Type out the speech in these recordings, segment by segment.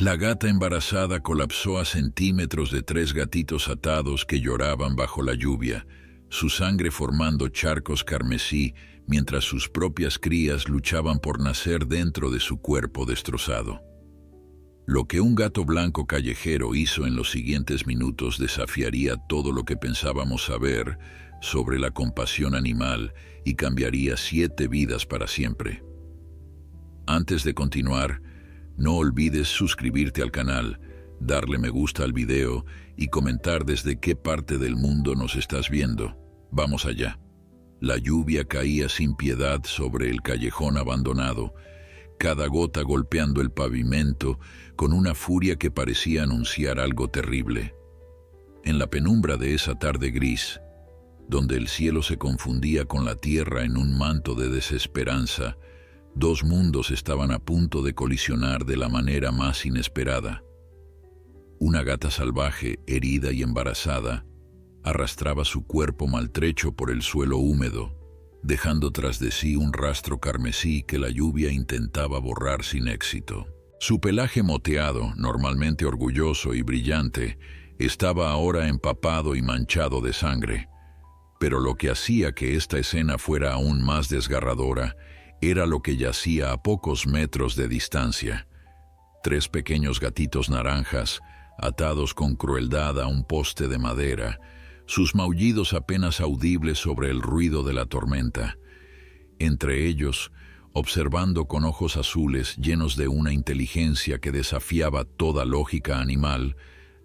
La gata embarazada colapsó a centímetros de tres gatitos atados que lloraban bajo la lluvia, su sangre formando charcos carmesí mientras sus propias crías luchaban por nacer dentro de su cuerpo destrozado. Lo que un gato blanco callejero hizo en los siguientes minutos desafiaría todo lo que pensábamos saber sobre la compasión animal y cambiaría 7 vidas para siempre. Antes de continuar, no olvides suscribirte al canal, darle me gusta al video y comentar desde qué parte del mundo nos estás viendo. Vamos allá. La lluvia caía sin piedad sobre el callejón abandonado, cada gota golpeando el pavimento con una furia que parecía anunciar algo terrible. En la penumbra de esa tarde gris, donde el cielo se confundía con la tierra en un manto de desesperanza, 2 mundos estaban a punto de colisionar de la manera más inesperada. Una gata salvaje, herida y embarazada, arrastraba su cuerpo maltrecho por el suelo húmedo, dejando tras de sí un rastro carmesí que la lluvia intentaba borrar sin éxito. Su pelaje moteado, normalmente orgulloso y brillante, estaba ahora empapado y manchado de sangre. Pero lo que hacía que esta escena fuera aún más desgarradora era lo que yacía a pocos metros de distancia. 3 pequeños gatitos naranjas, atados con crueldad a un poste de madera, sus maullidos apenas audibles sobre el ruido de la tormenta. Entre ellos, observando con ojos azules llenos de una inteligencia que desafiaba toda lógica animal,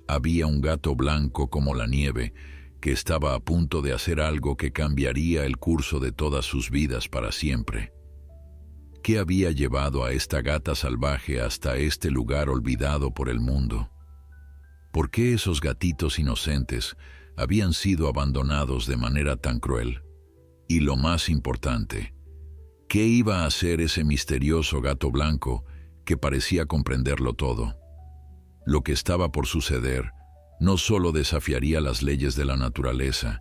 había un gato blanco como la nieve, que estaba a punto de hacer algo que cambiaría el curso de todas sus vidas para siempre. ¿Qué había llevado a esta gata salvaje hasta este lugar olvidado por el mundo? ¿Por qué esos gatitos inocentes habían sido abandonados de manera tan cruel? Y lo más importante, ¿qué iba a hacer ese misterioso gato blanco que parecía comprenderlo todo? Lo que estaba por suceder no solo desafiaría las leyes de la naturaleza,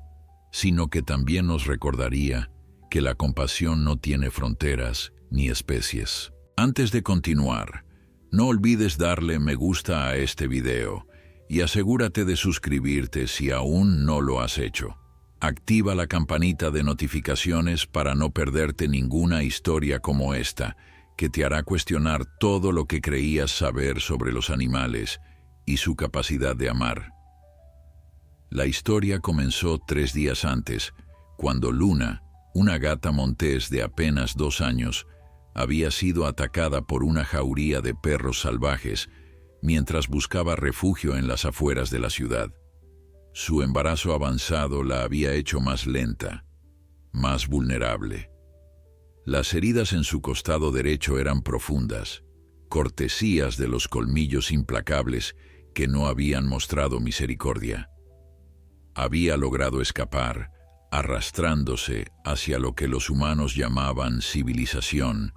sino que también nos recordaría que la compasión no tiene fronteras ni especies. Antes de continuar, no olvides darle me gusta a este video y asegúrate de suscribirte si aún no lo has hecho. Activa la campanita de notificaciones para no perderte ninguna historia como esta, que te hará cuestionar todo lo que creías saber sobre los animales y su capacidad de amar. La historia comenzó 3 días antes, cuando Luna, una gata montés de apenas 2 años, había sido atacada por una jauría de perros salvajes mientras buscaba refugio en las afueras de la ciudad. Su embarazo avanzado la había hecho más lenta, más vulnerable. Las heridas en su costado derecho eran profundas, cortesías de los colmillos implacables que no habían mostrado misericordia. Había logrado escapar, arrastrándose hacia lo que los humanos llamaban civilización,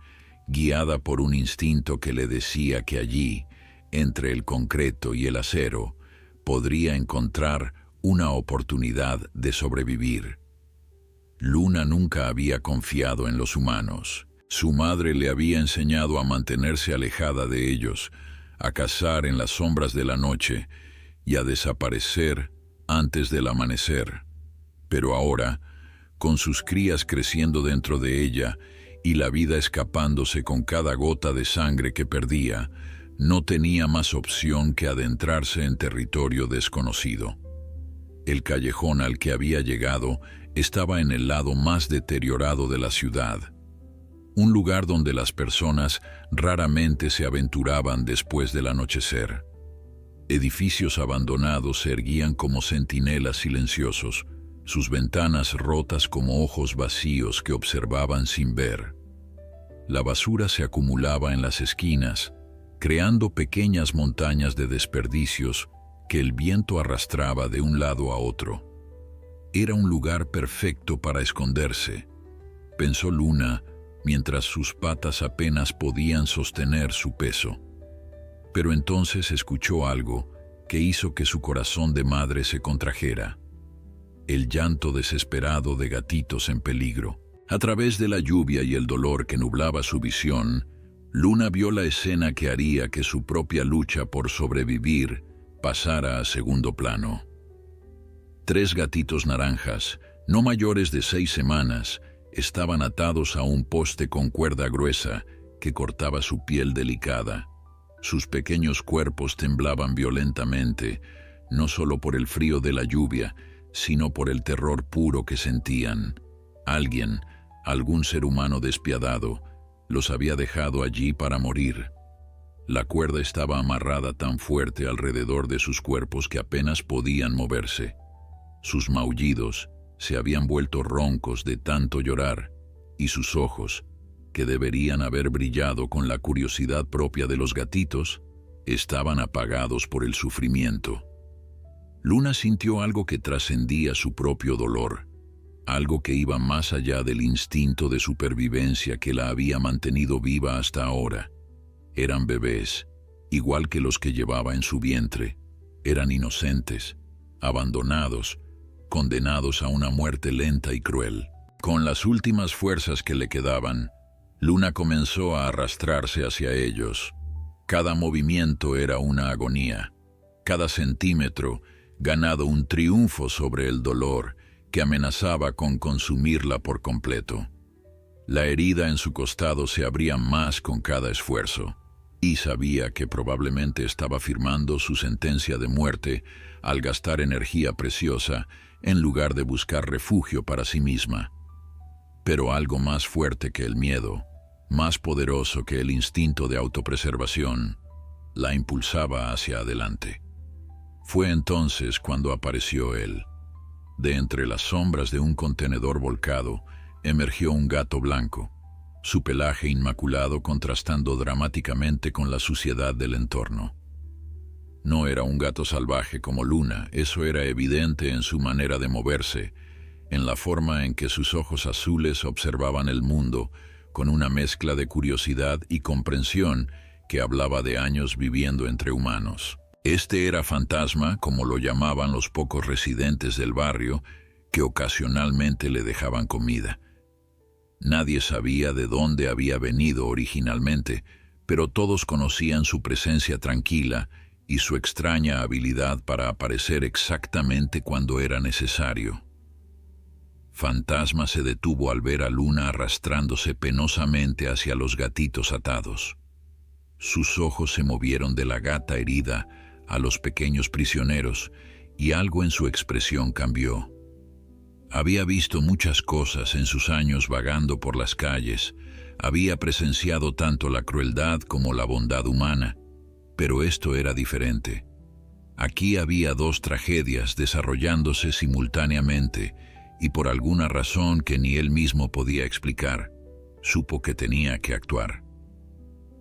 guiada por un instinto que le decía que allí, entre el concreto y el acero, podría encontrar una oportunidad de sobrevivir. Luna nunca había confiado en los humanos. Su madre le había enseñado a mantenerse alejada de ellos, a cazar en las sombras de la noche y a desaparecer antes del amanecer. Pero ahora, con sus crías creciendo dentro de ella y la vida escapándose con cada gota de sangre que perdía, no tenía más opción que adentrarse en territorio desconocido. El callejón al que había llegado estaba en el lado más deteriorado de la ciudad, un lugar donde las personas raramente se aventuraban después del anochecer. Edificios abandonados se erguían como centinelas silenciosos, sus ventanas rotas como ojos vacíos que observaban sin ver. La basura se acumulaba en las esquinas, creando pequeñas montañas de desperdicios que el viento arrastraba de un lado a otro. Era un lugar perfecto para esconderse, pensó Luna, mientras sus patas apenas podían sostener su peso. Pero entonces escuchó algo que hizo que su corazón de madre se contrajera: el llanto desesperado de gatitos en peligro. A través de la lluvia y el dolor que nublaba su visión, Luna vio la escena que haría que su propia lucha por sobrevivir pasara a segundo plano. 3 gatitos naranjas, no mayores de 6 semanas, estaban atados a un poste con cuerda gruesa que cortaba su piel delicada. Sus pequeños cuerpos temblaban violentamente, no solo por el frío de la lluvia, sino por el terror puro que sentían. Alguien, algún ser humano despiadado, los había dejado allí para morir. La cuerda estaba amarrada tan fuerte alrededor de sus cuerpos que apenas podían moverse. Sus maullidos se habían vuelto roncos de tanto llorar, y sus ojos, que deberían haber brillado con la curiosidad propia de los gatitos, estaban apagados por el sufrimiento. Luna sintió algo que trascendía su propio dolor, algo que iba más allá del instinto de supervivencia que la había mantenido viva hasta ahora. Eran bebés, igual que los que llevaba en su vientre. Eran inocentes, abandonados, condenados a una muerte lenta y cruel. Con las últimas fuerzas que le quedaban, Luna comenzó a arrastrarse hacia ellos. Cada movimiento era una agonía, cada centímetro ganado un triunfo sobre el dolor que amenazaba con consumirla por completo. La herida en su costado se abría más con cada esfuerzo, y sabía que probablemente estaba firmando su sentencia de muerte al gastar energía preciosa en lugar de buscar refugio para sí misma. Pero algo más fuerte que el miedo, más poderoso que el instinto de autopreservación, la impulsaba hacia adelante. Fue entonces cuando apareció él. De entre las sombras de un contenedor volcado, emergió un gato blanco, su pelaje inmaculado contrastando dramáticamente con la suciedad del entorno. No era un gato salvaje como Luna, eso era evidente en su manera de moverse, en la forma en que sus ojos azules observaban el mundo, con una mezcla de curiosidad y comprensión que hablaba de años viviendo entre humanos. Este era Fantasma, como lo llamaban los pocos residentes del barrio, que ocasionalmente le dejaban comida. Nadie sabía de dónde había venido originalmente, pero todos conocían su presencia tranquila y su extraña habilidad para aparecer exactamente cuando era necesario. Fantasma se detuvo al ver a Luna arrastrándose penosamente hacia los gatitos atados. Sus ojos se movieron de la gata herida a los pequeños prisioneros, y algo en su expresión cambió. Había visto muchas cosas en sus años vagando por las calles, había presenciado tanto la crueldad como la bondad humana, pero esto era diferente. Aquí había 2 tragedias desarrollándose simultáneamente, y por alguna razón que ni él mismo podía explicar, supo que tenía que actuar.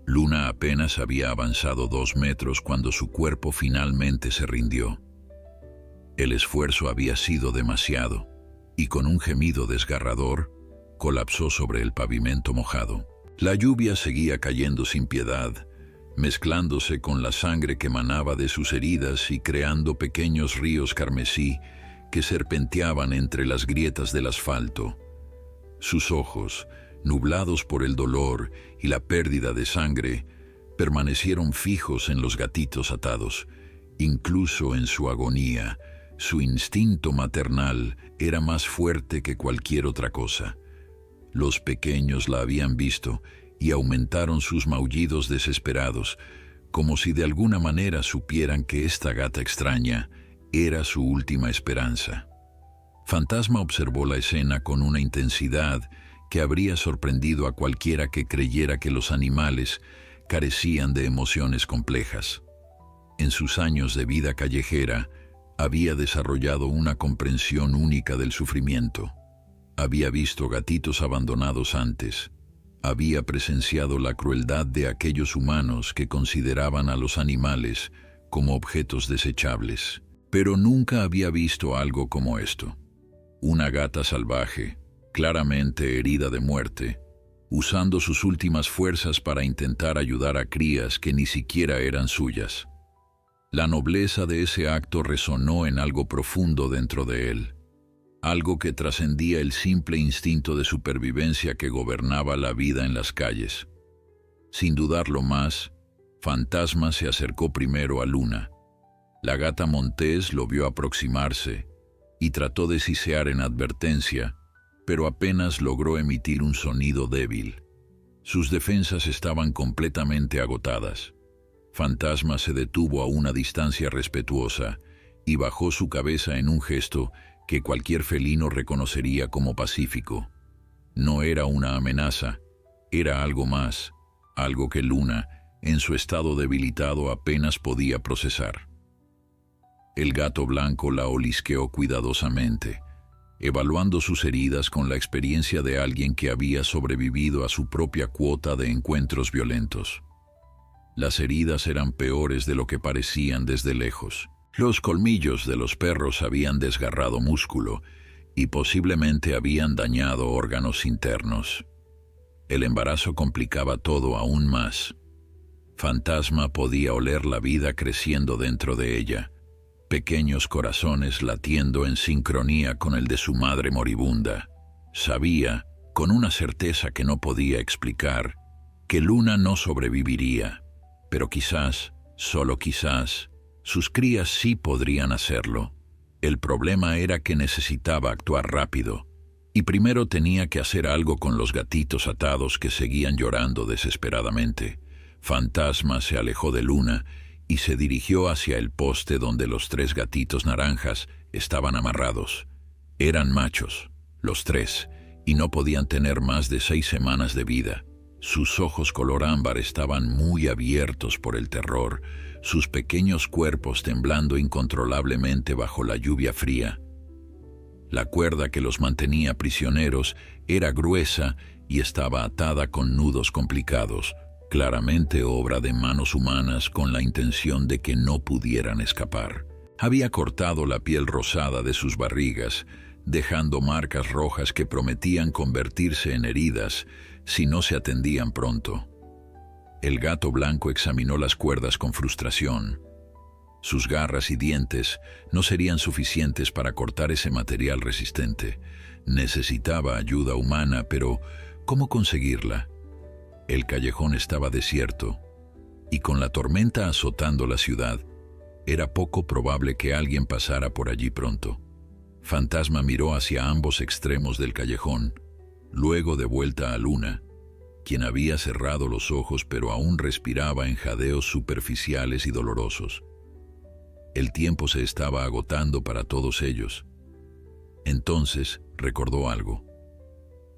Luna apenas había avanzado 2 metros cuando su cuerpo finalmente se rindió. El esfuerzo había sido demasiado, y con un gemido desgarrador, colapsó sobre el pavimento mojado. La lluvia seguía cayendo sin piedad, mezclándose con la sangre que manaba de sus heridas y creando pequeños ríos carmesí que serpenteaban entre las grietas del asfalto. Sus ojos, nublados por el dolor y la pérdida de sangre, permanecieron fijos en los gatitos atados. Incluso en su agonía, su instinto maternal era más fuerte que cualquier otra cosa. Los pequeños la habían visto y aumentaron sus maullidos desesperados, como si de alguna manera supieran que esta gata extraña era su última esperanza. Fantasma observó la escena con una intensidad que habría sorprendido a cualquiera que creyera que los animales carecían de emociones complejas. En sus años de vida callejera, había desarrollado una comprensión única del sufrimiento. Había visto gatitos abandonados antes. Había presenciado la crueldad de aquellos humanos que consideraban a los animales como objetos desechables. Pero nunca había visto algo como esto. Una gata salvaje, claramente herida de muerte, usando sus últimas fuerzas para intentar ayudar a crías que ni siquiera eran suyas. La nobleza de ese acto resonó en algo profundo dentro de él, algo que trascendía el simple instinto de supervivencia que gobernaba la vida en las calles. Sin dudarlo más, Fantasma se acercó primero a Luna. La gata montés lo vio aproximarse y trató de sisear en advertencia, pero apenas logró emitir un sonido débil. Sus defensas estaban completamente agotadas. Fantasma se detuvo a una distancia respetuosa y bajó su cabeza en un gesto que cualquier felino reconocería como pacífico. No era una amenaza, era algo más, algo que Luna, en su estado debilitado, apenas podía procesar. El gato blanco la olisqueó cuidadosamente, evaluando sus heridas con la experiencia de alguien que había sobrevivido a su propia cuota de encuentros violentos. Las heridas eran peores de lo que parecían desde lejos. Los colmillos de los perros habían desgarrado músculo y posiblemente habían dañado órganos internos. El embarazo complicaba todo aún más. Fantasma podía oler la vida creciendo dentro de ella, pequeños corazones latiendo en sincronía con el de su madre moribunda. Sabía, con una certeza que no podía explicar, que Luna no sobreviviría, pero quizás, solo quizás, sus crías sí podrían hacerlo. El problema era que necesitaba actuar rápido, y primero tenía que hacer algo con los gatitos atados que seguían llorando desesperadamente. Fantasma se alejó de Luna y se dirigió hacia el poste donde los 3 gatitos naranjas estaban amarrados. Eran machos, los 3, y no podían tener más de 6 semanas de vida. Sus ojos color ámbar estaban muy abiertos por el terror, sus pequeños cuerpos temblando incontrolablemente bajo la lluvia fría. La cuerda que los mantenía prisioneros era gruesa y estaba atada con nudos complicados, claramente obra de manos humanas con la intención de que no pudieran escapar. Había cortado la piel rosada de sus barrigas, dejando marcas rojas que prometían convertirse en heridas si no se atendían pronto. El gato blanco examinó las cuerdas con frustración. Sus garras y dientes no serían suficientes para cortar ese material resistente. Necesitaba ayuda humana, pero ¿cómo conseguirla? El callejón estaba desierto, y con la tormenta azotando la ciudad, era poco probable que alguien pasara por allí pronto. Fantasma miró hacia ambos extremos del callejón, luego de vuelta a Luna, quien había cerrado los ojos pero aún respiraba en jadeos superficiales y dolorosos. El tiempo se estaba agotando para todos ellos. Entonces recordó algo.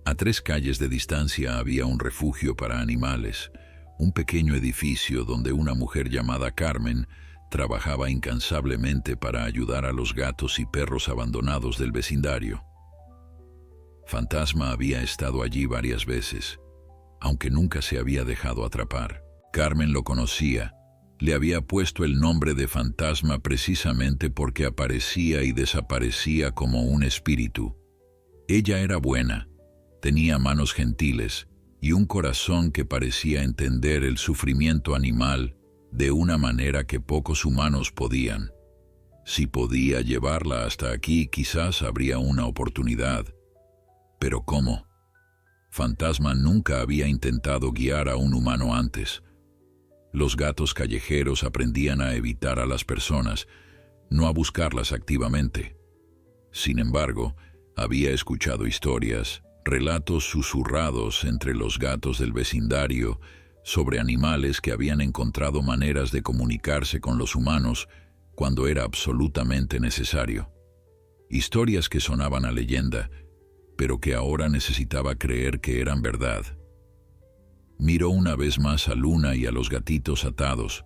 A 3 calles de distancia había un refugio para animales, un pequeño edificio donde una mujer llamada Carmen trabajaba incansablemente para ayudar a los gatos y perros abandonados del vecindario. Fantasma había estado allí varias veces, aunque nunca se había dejado atrapar. Carmen lo conocía. Le había puesto el nombre de Fantasma precisamente porque aparecía y desaparecía como un espíritu. Ella era buena, tenía manos gentiles y un corazón que parecía entender el sufrimiento animal de una manera que pocos humanos podían. Si podía llevarla hasta aquí, quizás habría una oportunidad. ¿Pero cómo? Fantasma nunca había intentado guiar a un humano antes. Los gatos callejeros aprendían a evitar a las personas, no a buscarlas activamente. Sin embargo, había escuchado historias, relatos susurrados entre los gatos del vecindario sobre animales que habían encontrado maneras de comunicarse con los humanos cuando era absolutamente necesario. Historias que sonaban a leyenda, pero que ahora necesitaba creer que eran verdad. Miró una vez más a Luna y a los gatitos atados.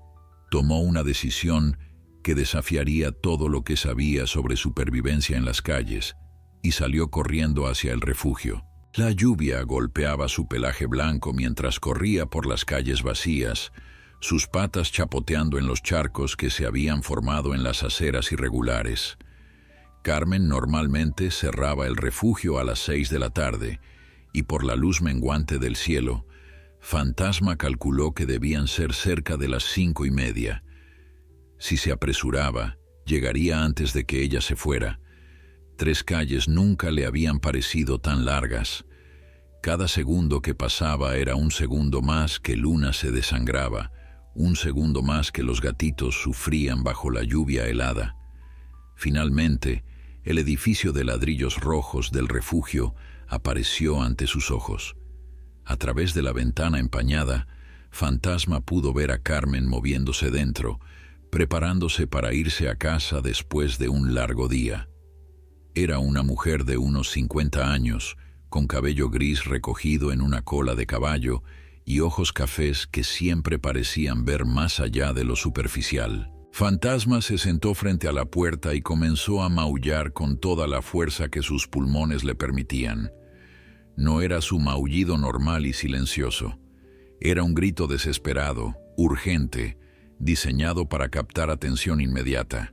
Tomó una decisión que desafiaría todo lo que sabía sobre supervivencia en las calles y salió corriendo hacia el refugio. La lluvia golpeaba su pelaje blanco mientras corría por las calles vacías, sus patas chapoteando en los charcos que se habían formado en las aceras irregulares. Carmen normalmente cerraba el refugio a las 6 de la tarde, y por la luz menguante del cielo, Fantasma calculó que debían ser cerca de las 5:30. Si se apresuraba, llegaría antes de que ella se fuera. 3 calles nunca le habían parecido tan largas. Cada segundo que pasaba era un segundo más que Luna se desangraba, un segundo más que los gatitos sufrían bajo la lluvia helada. Finalmente, el edificio de ladrillos rojos del refugio apareció ante sus ojos. A través de la ventana empañada, Fantasma pudo ver a Carmen moviéndose dentro, preparándose para irse a casa después de un largo día. Era una mujer de unos 50 años, con cabello gris recogido en una cola de caballo y ojos cafés que siempre parecían ver más allá de lo superficial. Fantasma se sentó frente a la puerta y comenzó a maullar con toda la fuerza que sus pulmones le permitían. No era su maullido normal y silencioso. Era un grito desesperado, urgente, diseñado para captar atención inmediata.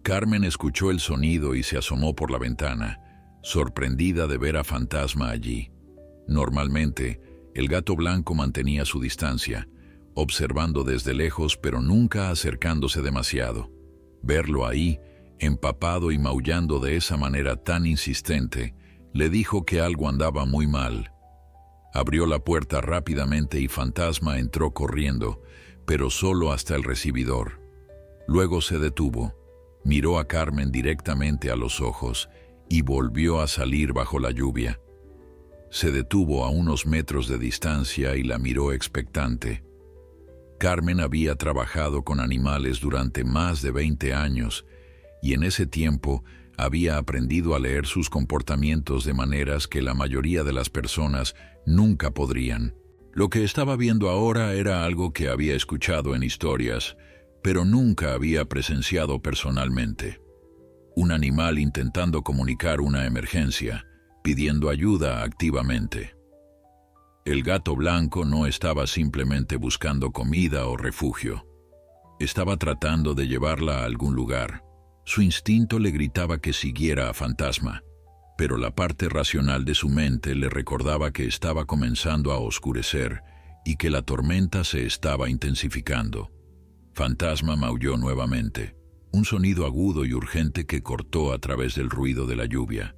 Carmen escuchó el sonido y se asomó por la ventana, sorprendida de ver a Fantasma allí. Normalmente, el gato blanco mantenía su distancia, observando desde lejos pero nunca acercándose demasiado. Verlo ahí, empapado y maullando de esa manera tan insistente, le dijo que algo andaba muy mal. Abrió la puerta rápidamente y Fantasma entró corriendo, pero solo hasta el recibidor. Luego se detuvo, miró a Carmen directamente a los ojos y volvió a salir bajo la lluvia. Se detuvo a unos metros de distancia y la miró expectante. Carmen había trabajado con animales durante más de 20 años y en ese tiempo había aprendido a leer sus comportamientos de maneras que la mayoría de las personas nunca podrían. Lo que estaba viendo ahora era algo que había escuchado en historias, pero nunca había presenciado personalmente. Un animal intentando comunicar una emergencia, pidiendo ayuda activamente. El gato blanco no estaba simplemente buscando comida o refugio. Estaba tratando de llevarla a algún lugar. Su instinto le gritaba que siguiera a Fantasma, pero la parte racional de su mente le recordaba que estaba comenzando a oscurecer y que la tormenta se estaba intensificando. Fantasma maulló nuevamente, un sonido agudo y urgente que cortó a través del ruido de la lluvia.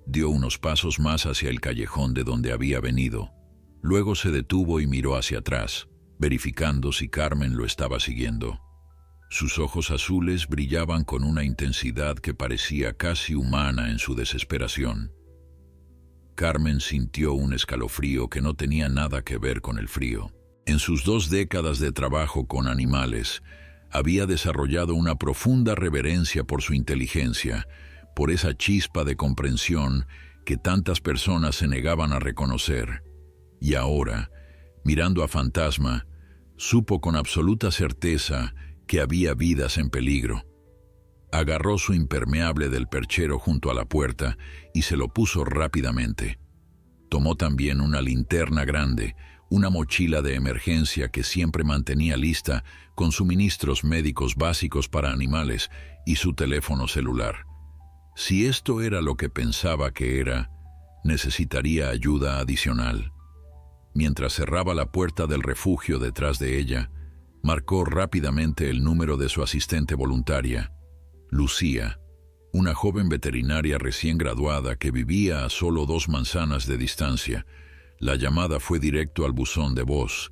Dio unos pasos más hacia el callejón de donde había venido. Luego se detuvo y miró hacia atrás, verificando si Carmen lo estaba siguiendo. Sus ojos azules brillaban con una intensidad que parecía casi humana en su desesperación. Carmen sintió un escalofrío que no tenía nada que ver con el frío. En sus 2 décadas de trabajo con animales, había desarrollado una profunda reverencia por su inteligencia, por esa chispa de comprensión que tantas personas se negaban a reconocer. Y ahora, mirando a Fantasma, supo con absoluta certeza que había vidas en peligro. Agarró su impermeable del perchero junto a la puerta y se lo puso rápidamente. Tomó también una linterna grande, una mochila de emergencia que siempre mantenía lista con suministros médicos básicos para animales y su teléfono celular. Si esto era lo que pensaba que era, necesitaría ayuda adicional. Mientras cerraba la puerta del refugio detrás de ella, marcó rápidamente el número de su asistente voluntaria, Lucía, una joven veterinaria recién graduada que vivía a solo 2 manzanas de distancia. La llamada fue directo al buzón de voz,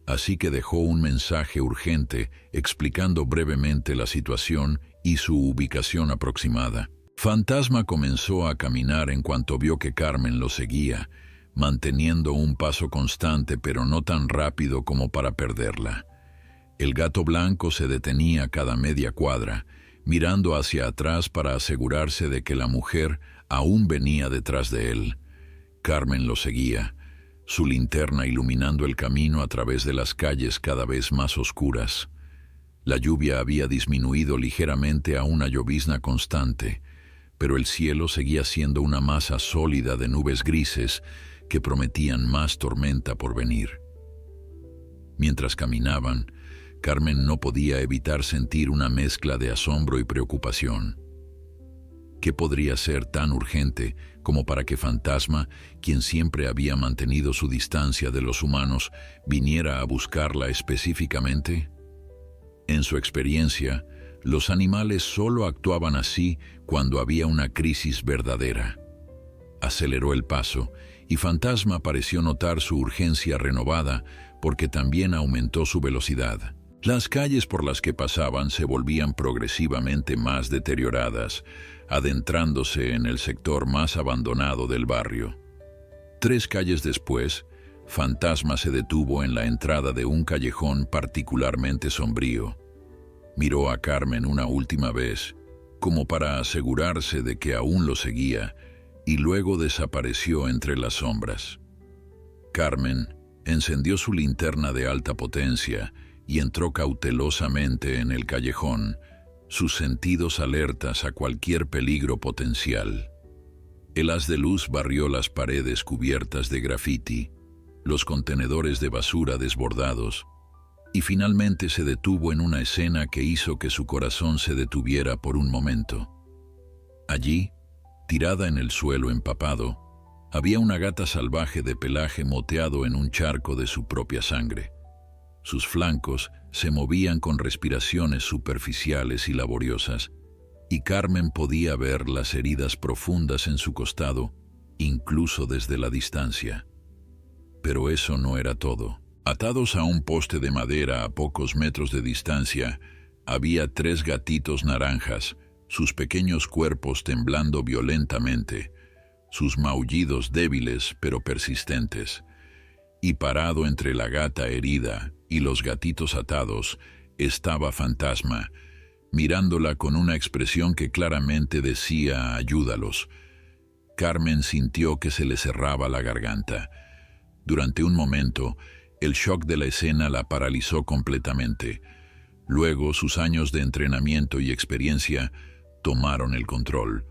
así que dejó un mensaje urgente explicando brevemente la situación y su ubicación aproximada. Fantasma comenzó a caminar en cuanto vio que Carmen lo seguía, manteniendo un paso constante pero no tan rápido como para perderla. El gato blanco se detenía cada media cuadra, mirando hacia atrás para asegurarse de que la mujer aún venía detrás de él. Carmen lo seguía, su linterna iluminando el camino a través de las calles cada vez más oscuras. La lluvia había disminuido ligeramente a una llovizna constante, pero el cielo seguía siendo una masa sólida de nubes grises que prometían más tormenta por venir. Mientras caminaban, Carmen no podía evitar sentir una mezcla de asombro y preocupación. ¿Qué podría ser tan urgente como para que Fantasma, quien siempre había mantenido su distancia de los humanos, viniera a buscarla específicamente? En su experiencia, los animales solo actuaban así cuando había una crisis verdadera. Aceleró el paso y Fantasma pareció notar su urgencia renovada porque también aumentó su velocidad. Las calles por las que pasaban se volvían progresivamente más deterioradas, adentrándose en el sector más abandonado del barrio. 3 calles después, Fantasma se detuvo en la entrada de un callejón particularmente sombrío. Miró a Carmen una última vez, como para asegurarse de que aún lo seguía, y luego desapareció entre las sombras. Carmen encendió su linterna de alta potencia y entró cautelosamente en el callejón, sus sentidos alertas a cualquier peligro potencial. El haz de luz barrió las paredes cubiertas de grafiti, los contenedores de basura desbordados, y finalmente se detuvo en una escena que hizo que su corazón se detuviera por un momento. Allí, tirada en el suelo empapado, había una gata salvaje de pelaje moteado en un charco de su propia sangre. Sus flancos se movían con respiraciones superficiales y laboriosas, y Carmen podía ver las heridas profundas en su costado, incluso desde la distancia. Pero eso no era todo. Atados a un poste de madera a pocos metros de distancia, había 3 gatitos naranjas, sus pequeños cuerpos temblando violentamente, sus maullidos débiles pero persistentes. Y parado entre la gata herida y los gatitos atados, estaba Fantasma, mirándola con una expresión que claramente decía «ayúdalos». Carmen sintió que se le cerraba la garganta. Durante un momento, el shock de la escena la paralizó completamente. Luego, sus años de entrenamiento y experiencia tomaron el control.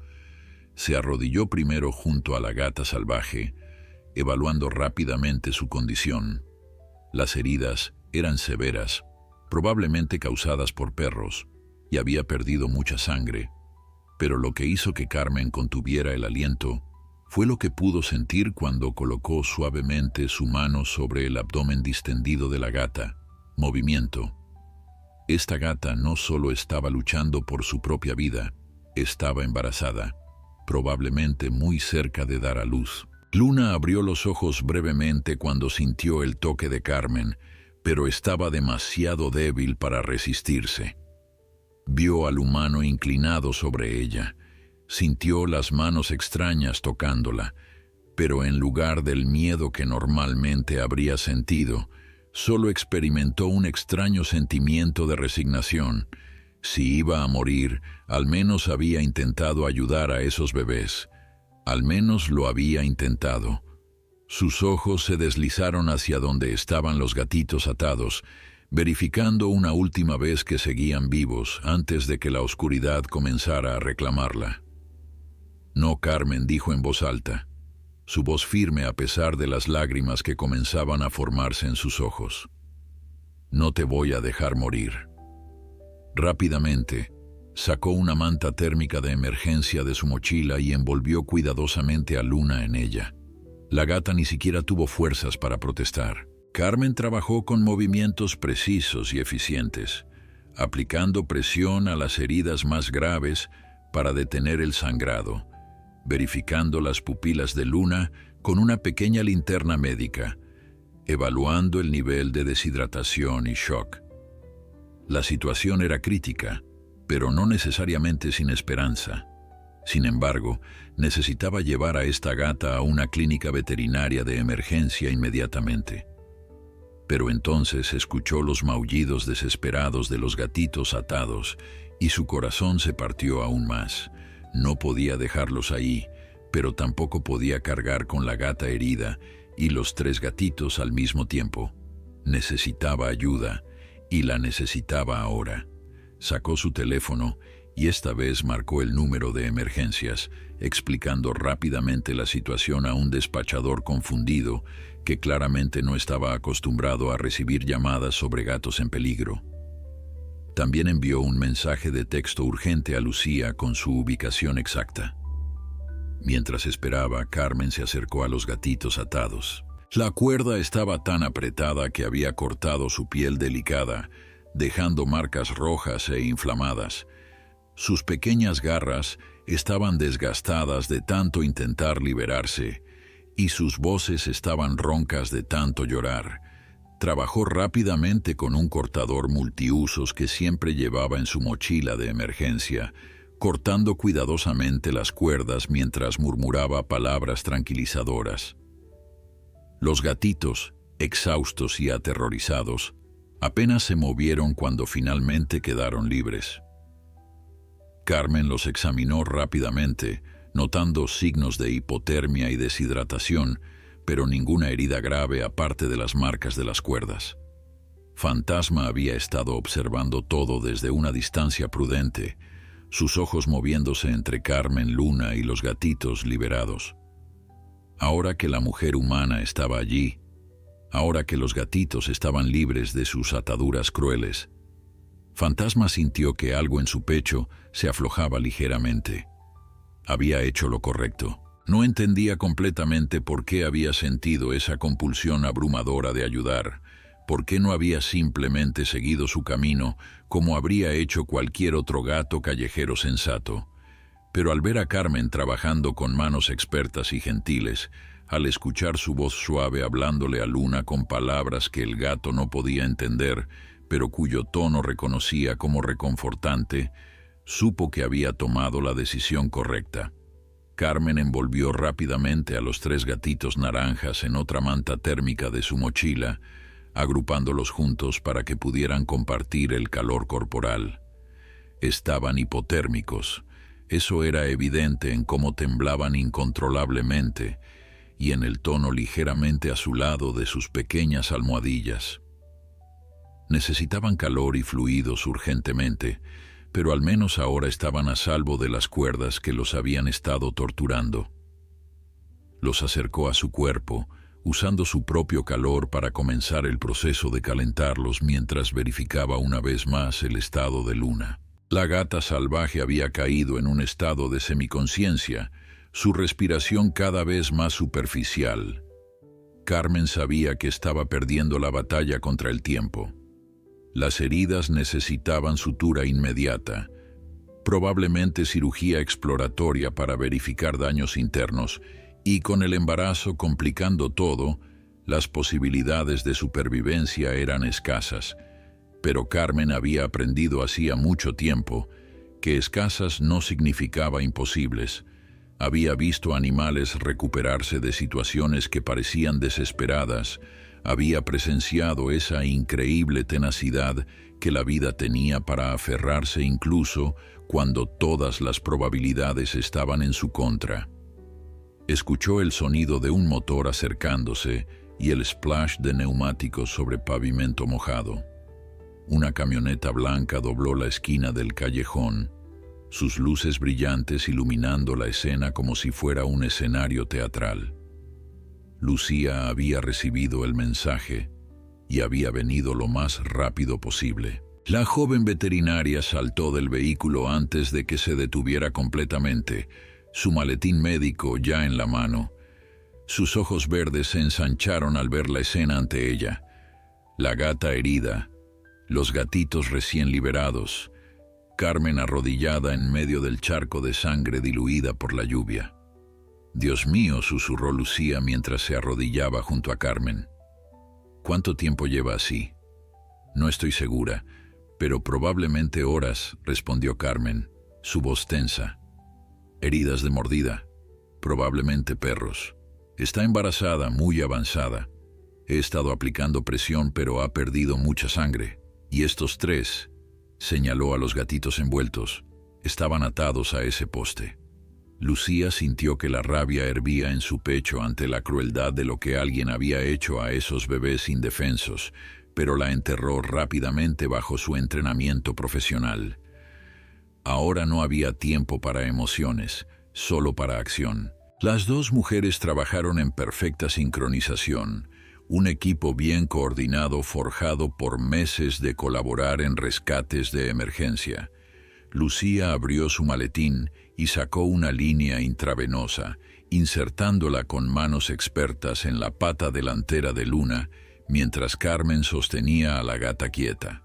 Se arrodilló primero junto a la gata salvaje, evaluando rápidamente su condición. Las heridas eran severas, probablemente causadas por perros, y había perdido mucha sangre, pero lo que hizo que Carmen contuviera el aliento fue lo que pudo sentir cuando colocó suavemente su mano sobre el abdomen distendido de la gata. Movimiento. Esta gata no solo estaba luchando por su propia vida, estaba embarazada, probablemente muy cerca de dar a luz. Luna abrió los ojos brevemente cuando sintió el toque de Carmen, pero estaba demasiado débil para resistirse. Vio al humano inclinado sobre ella. Sintió las manos extrañas tocándola, pero en lugar del miedo que normalmente habría sentido, solo experimentó un extraño sentimiento de resignación. Si iba a morir, al menos había intentado ayudar a esos bebés. Al menos lo había intentado. Sus ojos se deslizaron hacia donde estaban los gatitos atados, verificando una última vez que seguían vivos antes de que la oscuridad comenzara a reclamarla. «No, Carmen», dijo en voz alta, su voz firme a pesar de las lágrimas que comenzaban a formarse en sus ojos. «No te voy a dejar morir». Rápidamente, sacó una manta térmica de emergencia de su mochila y envolvió cuidadosamente a Luna en ella. La gata ni siquiera tuvo fuerzas para protestar. Carmen trabajó con movimientos precisos y eficientes, aplicando presión a las heridas más graves para detener el sangrado, verificando las pupilas de Luna con una pequeña linterna médica, evaluando el nivel de deshidratación y shock. La situación era crítica, pero no necesariamente sin esperanza. Sin embargo, necesitaba llevar a esta gata a una clínica veterinaria de emergencia inmediatamente. Pero entonces escuchó los maullidos desesperados de los gatitos atados y su corazón se partió aún más. No podía dejarlos ahí, pero tampoco podía cargar con la gata herida y los 3 gatitos al mismo tiempo. Necesitaba ayuda, y la necesitaba ahora. Sacó su teléfono y esta vez marcó el número de emergencias, explicando rápidamente la situación a un despachador confundido que claramente no estaba acostumbrado a recibir llamadas sobre gatos en peligro. También envió un mensaje de texto urgente a Lucía con su ubicación exacta. Mientras esperaba, Carmen se acercó a los gatitos atados. La cuerda estaba tan apretada que había cortado su piel delicada, dejando marcas rojas e inflamadas. Sus pequeñas garras estaban desgastadas de tanto intentar liberarse, y sus voces estaban roncas de tanto llorar. Trabajó rápidamente con un cortador multiusos que siempre llevaba en su mochila de emergencia, cortando cuidadosamente las cuerdas mientras murmuraba palabras tranquilizadoras. Los gatitos, exhaustos y aterrorizados, apenas se movieron cuando finalmente quedaron libres. Carmen los examinó rápidamente, notando signos de hipotermia y deshidratación, pero ninguna herida grave aparte de las marcas de las cuerdas. Fantasma había estado observando todo desde una distancia prudente, sus ojos moviéndose entre Carmen, Luna y los gatitos liberados. Ahora que la mujer humana estaba allí, ahora que los gatitos estaban libres de sus ataduras crueles, Fantasma sintió que algo en su pecho se aflojaba ligeramente. Había hecho lo correcto. No entendía completamente por qué había sentido esa compulsión abrumadora de ayudar, por qué no había simplemente seguido su camino como habría hecho cualquier otro gato callejero sensato. Pero al ver a Carmen trabajando con manos expertas y gentiles, al escuchar su voz suave hablándole a Luna con palabras que el gato no podía entender, pero cuyo tono reconocía como reconfortante, supo que había tomado la decisión correcta. Carmen envolvió rápidamente a los 3 gatitos naranjas en otra manta térmica de su mochila, agrupándolos juntos para que pudieran compartir el calor corporal. Estaban hipotérmicos. Eso era evidente en cómo temblaban incontrolablemente y en el tono ligeramente azulado de sus pequeñas almohadillas. Necesitaban calor y fluidos urgentemente, pero al menos ahora estaban a salvo de las cuerdas que los habían estado torturando. Los acercó a su cuerpo, usando su propio calor para comenzar el proceso de calentarlos mientras verificaba una vez más el estado de Luna. La gata salvaje había caído en un estado de semiconciencia, su respiración cada vez más superficial. Carmen sabía que estaba perdiendo la batalla contra el tiempo. Las heridas necesitaban sutura inmediata, probablemente cirugía exploratoria para verificar daños internos, y con el embarazo complicando todo, las posibilidades de supervivencia eran escasas. Pero Carmen había aprendido hacía mucho tiempo que escasas no significaba imposibles. Había visto animales recuperarse de situaciones que parecían desesperadas. Había presenciado esa increíble tenacidad que la vida tenía para aferrarse incluso cuando todas las probabilidades estaban en su contra. Escuchó el sonido de un motor acercándose y el splash de neumáticos sobre pavimento mojado. Una camioneta blanca dobló la esquina del callejón, sus luces brillantes iluminando la escena como si fuera un escenario teatral. Lucía había recibido el mensaje y había venido lo más rápido posible. La joven veterinaria saltó del vehículo antes de que se detuviera completamente, su maletín médico ya en la mano. Sus ojos verdes se ensancharon al ver la escena ante ella. La gata herida, los gatitos recién liberados, Carmen arrodillada en medio del charco de sangre diluida por la lluvia. «Dios mío», susurró Lucía mientras se arrodillaba junto a Carmen. «¿Cuánto tiempo lleva así?» «No estoy segura, pero probablemente horas», respondió Carmen, su voz tensa. «Heridas de mordida, probablemente perros. Está embarazada, muy avanzada. He estado aplicando presión, pero ha perdido mucha sangre. Y estos 3», señaló a los gatitos envueltos, «estaban atados a ese poste». Lucía sintió que la rabia hervía en su pecho ante la crueldad de lo que alguien había hecho a esos bebés indefensos, pero la enterró rápidamente bajo su entrenamiento profesional. Ahora no había tiempo para emociones, solo para acción. Las 2 mujeres trabajaron en perfecta sincronización, un equipo bien coordinado forjado por meses de colaborar en rescates de emergencia. Lucía abrió su maletín y sacó una línea intravenosa, insertándola con manos expertas en la pata delantera de Luna, mientras Carmen sostenía a la gata quieta.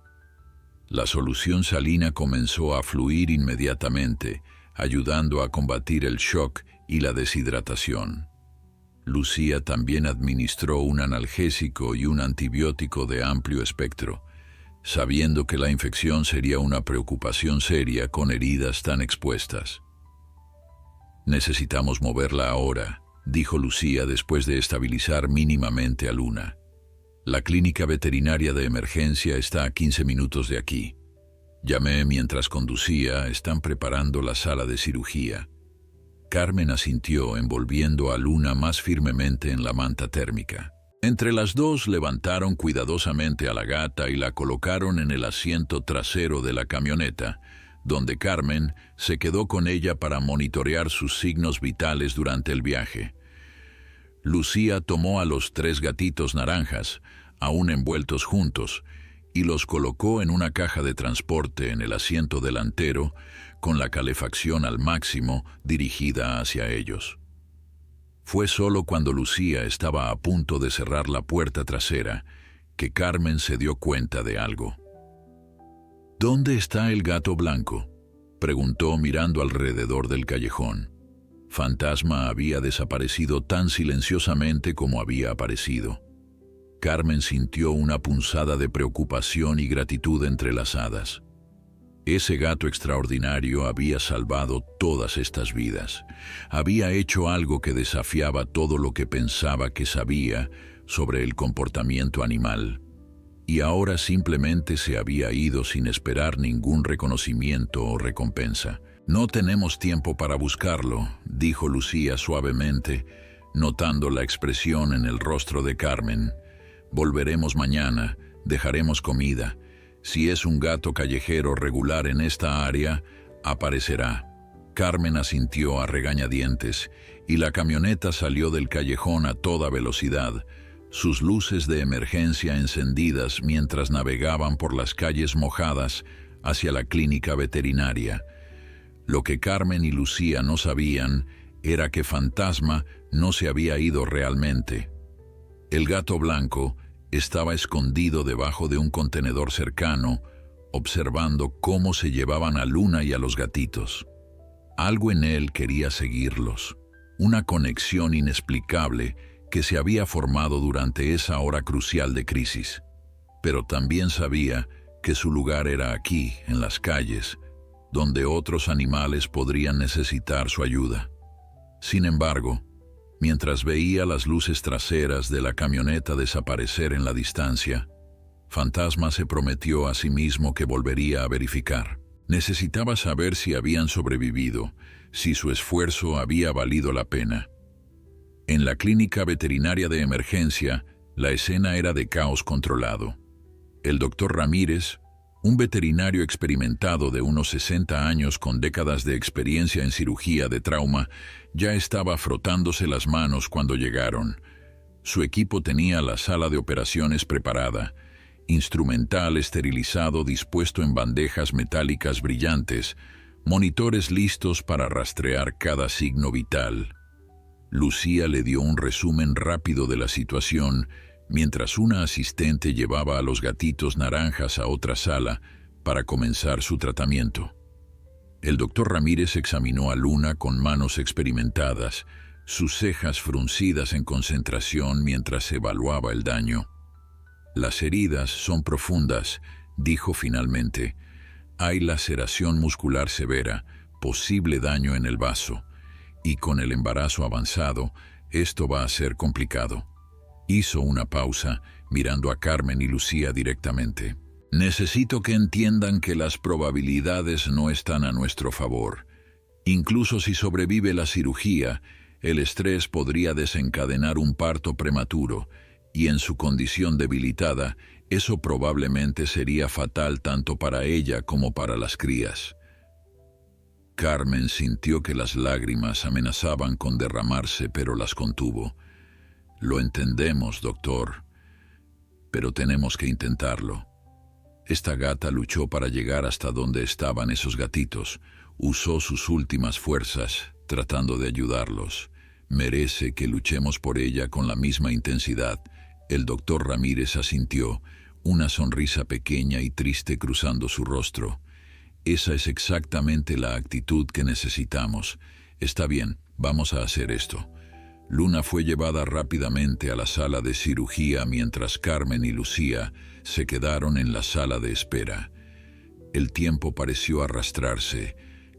La solución salina comenzó a fluir inmediatamente, ayudando a combatir el shock y la deshidratación. Lucía también administró un analgésico y un antibiótico de amplio espectro, sabiendo que la infección sería una preocupación seria con heridas tan expuestas. «Necesitamos moverla ahora», dijo Lucía después de estabilizar mínimamente a Luna. «La clínica veterinaria de emergencia está a 15 minutos de aquí. Llamé mientras conducía, están preparando la sala de cirugía». Carmen asintió, envolviendo a Luna más firmemente en la manta térmica. Entre las dos levantaron cuidadosamente a la gata y la colocaron en el asiento trasero de la camioneta, donde Carmen se quedó con ella para monitorear sus signos vitales durante el viaje. Lucía tomó a los 3 gatitos naranjas, aún envueltos juntos, y los colocó en una caja de transporte en el asiento delantero, con la calefacción al máximo dirigida hacia ellos. Fue solo cuando Lucía estaba a punto de cerrar la puerta trasera que Carmen se dio cuenta de algo. «¿Dónde está el gato blanco?», preguntó mirando alrededor del callejón. Fantasma había desaparecido tan silenciosamente como había aparecido. Carmen sintió una punzada de preocupación y gratitud entrelazadas. Ese gato extraordinario había salvado todas estas vidas. Había hecho algo que desafiaba todo lo que pensaba que sabía sobre el comportamiento animal. Y ahora simplemente se había ido sin esperar ningún reconocimiento o recompensa. «No tenemos tiempo para buscarlo», dijo Lucía suavemente, notando la expresión en el rostro de Carmen. «Volveremos mañana, dejaremos comida. Si es un gato callejero regular en esta área, aparecerá». Carmen asintió a regañadientes y la camioneta salió del callejón a toda velocidad, sus luces de emergencia encendidas mientras navegaban por las calles mojadas hacia la clínica veterinaria. Lo que Carmen y Lucía no sabían era que Fantasma no se había ido realmente. El gato blanco estaba escondido debajo de un contenedor cercano, observando cómo se llevaban a Luna y a los gatitos. Algo en él quería seguirlos, una conexión inexplicable que se había formado durante esa hora crucial de crisis. Pero también sabía que su lugar era aquí, en las calles, donde otros animales podrían necesitar su ayuda. Sin embargo, mientras veía las luces traseras de la camioneta desaparecer en la distancia, Fantasma se prometió a sí mismo que volvería a verificar. Necesitaba saber si habían sobrevivido, si su esfuerzo había valido la pena. En la clínica veterinaria de emergencia, la escena era de caos controlado. El doctor Ramírez, un veterinario experimentado de unos 60 años con décadas de experiencia en cirugía de trauma, ya estaba frotándose las manos cuando llegaron. Su equipo tenía la sala de operaciones preparada, instrumental esterilizado dispuesto en bandejas metálicas brillantes, monitores listos para rastrear cada signo vital. Lucía le dio un resumen rápido de la situación, mientras una asistente llevaba a los gatitos naranjas a otra sala para comenzar su tratamiento. El doctor Ramírez examinó a Luna con manos experimentadas, sus cejas fruncidas en concentración mientras evaluaba el daño. «Las heridas son profundas», dijo finalmente. «Hay laceración muscular severa, posible daño en el vaso, y con el embarazo avanzado, esto va a ser complicado». Hizo una pausa, mirando a Carmen y Lucía directamente. «Necesito que entiendan que las probabilidades no están a nuestro favor. Incluso si sobrevive la cirugía, el estrés podría desencadenar un parto prematuro, y en su condición debilitada, eso probablemente sería fatal tanto para ella como para las crías». Carmen sintió que las lágrimas amenazaban con derramarse, pero las contuvo. «Lo entendemos, doctor, pero tenemos que intentarlo. Esta gata luchó para llegar hasta donde estaban esos gatitos. Usó sus últimas fuerzas, tratando de ayudarlos. Merece que luchemos por ella con la misma intensidad». El doctor Ramírez asintió, una sonrisa pequeña y triste cruzando su rostro. «Esa es exactamente la actitud que necesitamos. Está bien, vamos a hacer esto». Luna fue llevada rápidamente a la sala de cirugía mientras Carmen y Lucía se quedaron en la sala de espera. El tiempo pareció arrastrarse,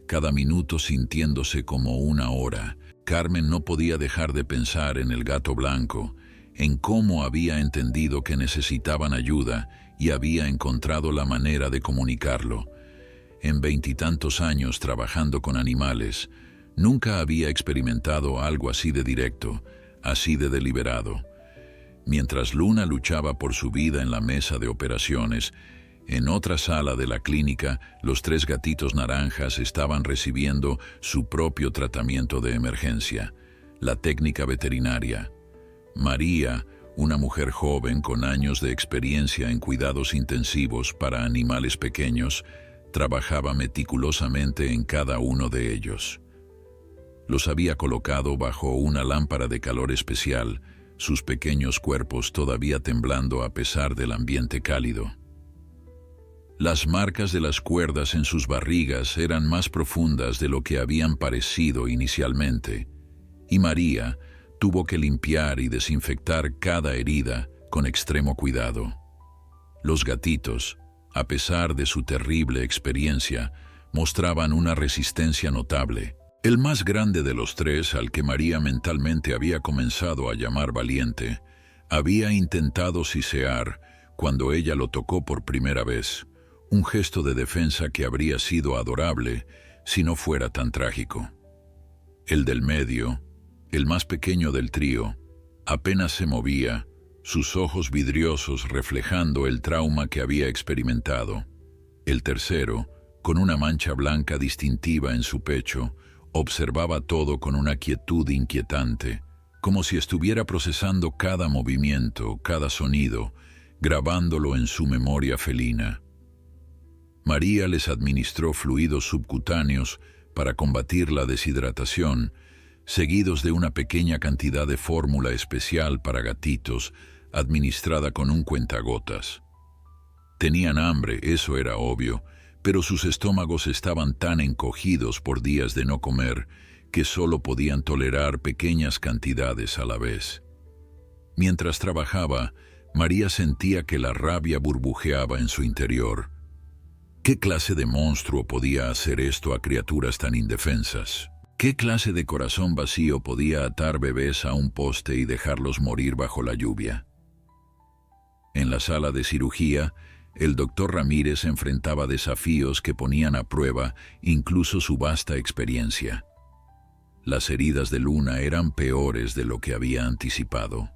cada minuto sintiéndose como una hora. Carmen no podía dejar de pensar en el gato blanco, en cómo había entendido que necesitaban ayuda y había encontrado la manera de comunicarlo. En 20 y tantos años trabajando con animales, nunca había experimentado algo así de directo, así de deliberado. Mientras Luna luchaba por su vida en la mesa de operaciones, en otra sala de la clínica, los 3 gatitos naranjas estaban recibiendo su propio tratamiento de emergencia, la técnica veterinaria. María, una mujer joven con años de experiencia en cuidados intensivos para animales pequeños, trabajaba meticulosamente en cada uno de ellos. Los había colocado bajo una lámpara de calor especial, sus pequeños cuerpos todavía temblando a pesar del ambiente cálido. Las marcas de las cuerdas en sus barrigas eran más profundas de lo que habían parecido inicialmente, y María tuvo que limpiar y desinfectar cada herida con extremo cuidado. Los gatitos, a pesar de su terrible experiencia, mostraban una resistencia notable. El más grande de los 3, al que María mentalmente había comenzado a llamar valiente, había intentado sisear cuando ella lo tocó por primera vez, un gesto de defensa que habría sido adorable si no fuera tan trágico. El del medio, el más pequeño del trío, apenas se movía, sus ojos vidriosos reflejando el trauma que había experimentado. El tercero, con una mancha blanca distintiva en su pecho, observaba todo con una quietud inquietante, como si estuviera procesando cada movimiento, cada sonido, grabándolo en su memoria felina. María les administró fluidos subcutáneos para combatir la deshidratación, seguidos de una pequeña cantidad de fórmula especial para gatitos, administrada con un cuentagotas. Tenían hambre, eso era obvio, pero sus estómagos estaban tan encogidos por días de no comer que solo podían tolerar pequeñas cantidades a la vez. Mientras trabajaba, María sentía que la rabia burbujeaba en su interior. ¿Qué clase de monstruo podía hacer esto a criaturas tan indefensas? ¿Qué clase de corazón vacío podía atar bebés a un poste y dejarlos morir bajo la lluvia? En la sala de cirugía, el doctor Ramírez enfrentaba desafíos que ponían a prueba incluso su vasta experiencia. Las heridas de Luna eran peores de lo que había anticipado.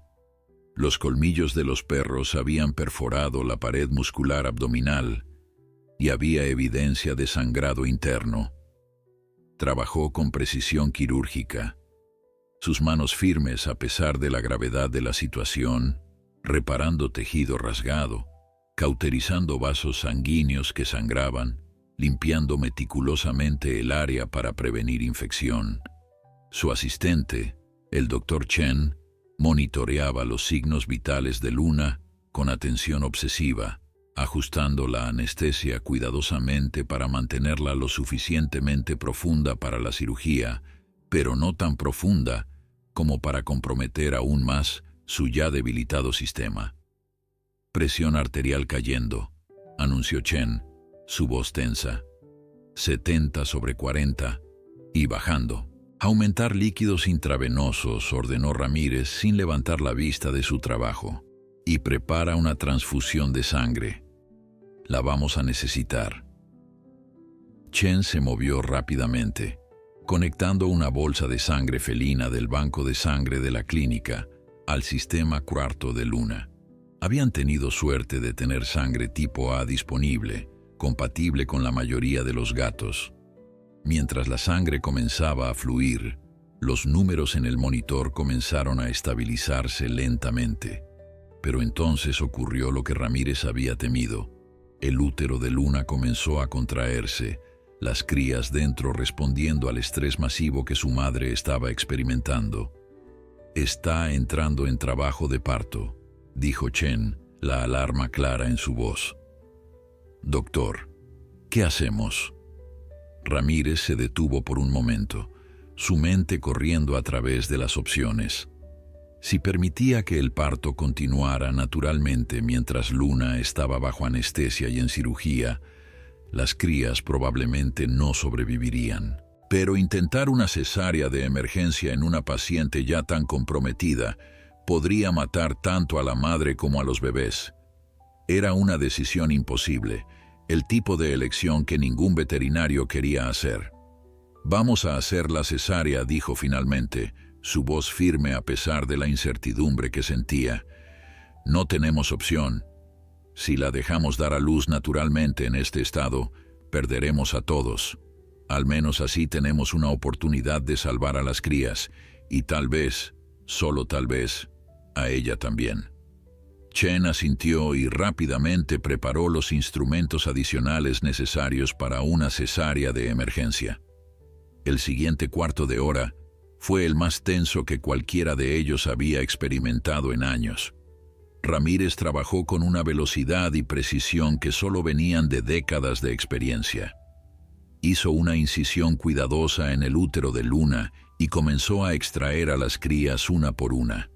Los colmillos de los perros habían perforado la pared muscular abdominal y había evidencia de sangrado interno. Trabajó con precisión quirúrgica. Sus manos firmes a pesar de la gravedad de la situación, reparando tejido rasgado, cauterizando vasos sanguíneos que sangraban, limpiando meticulosamente el área para prevenir infección. Su asistente, el Dr. Chen, monitoreaba los signos vitales de Luna con atención obsesiva, ajustando la anestesia cuidadosamente para mantenerla lo suficientemente profunda para la cirugía, pero no tan profunda como para comprometer aún más su ya debilitado sistema. Presión arterial cayendo, anunció Chen, su voz tensa. 70/40 y bajando. Aumentar líquidos intravenosos, ordenó Ramírez sin levantar la vista de su trabajo. Y prepara una transfusión de sangre. La vamos a necesitar. Chen se movió rápidamente, conectando una bolsa de sangre felina del banco de sangre de la clínica al sistema cuarto de Luna. Habían tenido suerte de tener sangre tipo A disponible, compatible con la mayoría de los gatos. Mientras la sangre comenzaba a fluir, los números en el monitor comenzaron a estabilizarse lentamente. Pero entonces ocurrió lo que Ramírez había temido. El útero de Luna comenzó a contraerse, las crías dentro respondiendo al estrés masivo que su madre estaba experimentando. «Está entrando en trabajo de parto», dijo Chen, la alarma clara en su voz. «Doctor, ¿qué hacemos?» Ramírez se detuvo por un momento. su mente corriendo a través de las opciones. Si permitía que el parto continuara naturalmente mientras Luna estaba bajo anestesia y en cirugía, las crías probablemente no sobrevivirían. Pero intentar una cesárea de emergencia en una paciente ya tan comprometida podría matar tanto a la madre como a los bebés. Era una decisión imposible, el tipo de elección que ningún veterinario quería hacer. «Vamos a hacer la cesárea», dijo finalmente, su voz firme a pesar de la incertidumbre que sentía. «No tenemos opción. Si la dejamos dar a luz naturalmente en este estado, perderemos a todos. Al menos así tenemos una oportunidad de salvar a las crías, y tal vez, solo tal vez, a ella también». Chen asintió y rápidamente preparó los instrumentos adicionales necesarios para una cesárea de emergencia. El siguiente cuarto de hora fue el más tenso que cualquiera de ellos había experimentado en años. Ramírez trabajó con una velocidad y precisión que solo venían de décadas de experiencia. Hizo una incisión cuidadosa en el útero de Luna y comenzó a extraer a las crías una por una.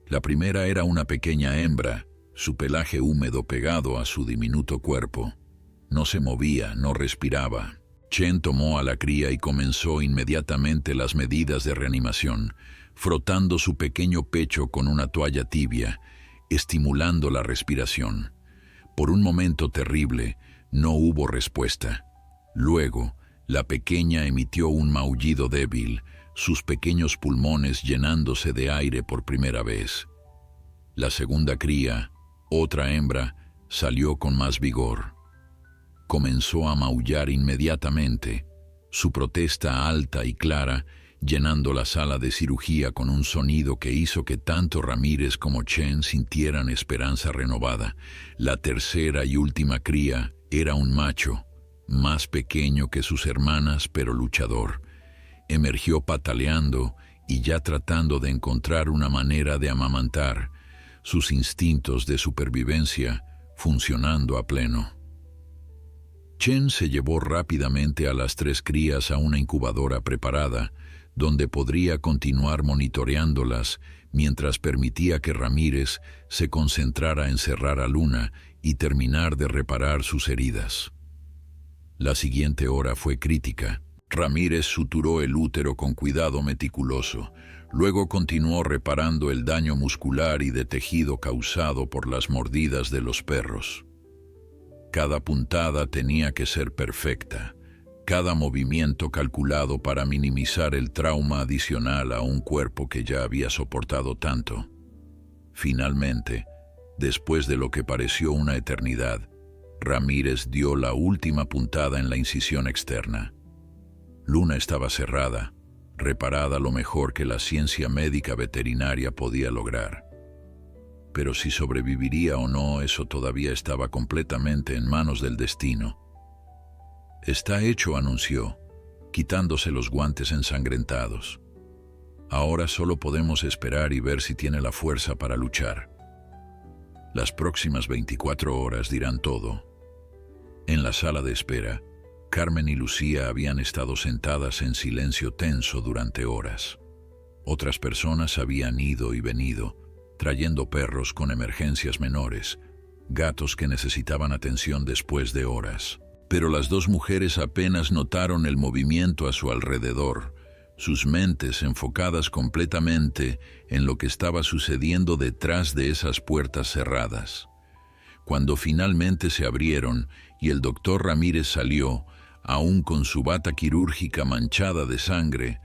La primera era una pequeña hembra, su pelaje húmedo pegado a su diminuto cuerpo. No se movía, no respiraba. Chen tomó a la cría y comenzó inmediatamente las medidas de reanimación, frotando su pequeño pecho con una toalla tibia, estimulando la respiración. Por un momento terrible, no hubo respuesta. Luego, la pequeña emitió un maullido débil, sus pequeños pulmones llenándose de aire por primera vez. La segunda cría, otra hembra, salió con más vigor. Comenzó a maullar inmediatamente, su protesta alta y clara, llenando la sala de cirugía con un sonido que hizo que tanto Ramírez como Chen sintieran esperanza renovada. La tercera y última cría era un macho, más pequeño que sus hermanas pero luchador. Emergió pataleando y ya tratando de encontrar una manera de amamantar, sus instintos de supervivencia funcionando a pleno. Chen se llevó rápidamente a las 3 crías a una incubadora preparada, donde podría continuar monitoreándolas mientras permitía que Ramírez se concentrara en cerrar a Luna y terminar de reparar sus heridas. La siguiente hora fue crítica. Ramírez suturó el útero con cuidado meticuloso. Luego continuó reparando el daño muscular y de tejido causado por las mordidas de los perros. Cada puntada tenía que ser perfecta, cada movimiento calculado para minimizar el trauma adicional a un cuerpo que ya había soportado tanto. Finalmente, después de lo que pareció una eternidad, Ramírez dio la última puntada en la incisión externa. Luna estaba cerrada, reparada lo mejor que la ciencia médica veterinaria podía lograr. Pero si sobreviviría o no, eso todavía estaba completamente en manos del destino. «Está hecho», anunció, quitándose los guantes ensangrentados. «Ahora solo podemos esperar y ver si tiene la fuerza para luchar. Las próximas 24 horas dirán todo». En la sala de espera, Carmen y Lucía habían estado sentadas en silencio tenso durante horas. Otras personas habían ido y venido, trayendo perros con emergencias menores, gatos que necesitaban atención después de horas. Pero las 2 mujeres apenas notaron el movimiento a su alrededor, sus mentes enfocadas completamente en lo que estaba sucediendo detrás de esas puertas cerradas. Cuando finalmente se abrieron y el doctor Ramírez salió, aún con su bata quirúrgica manchada de sangre,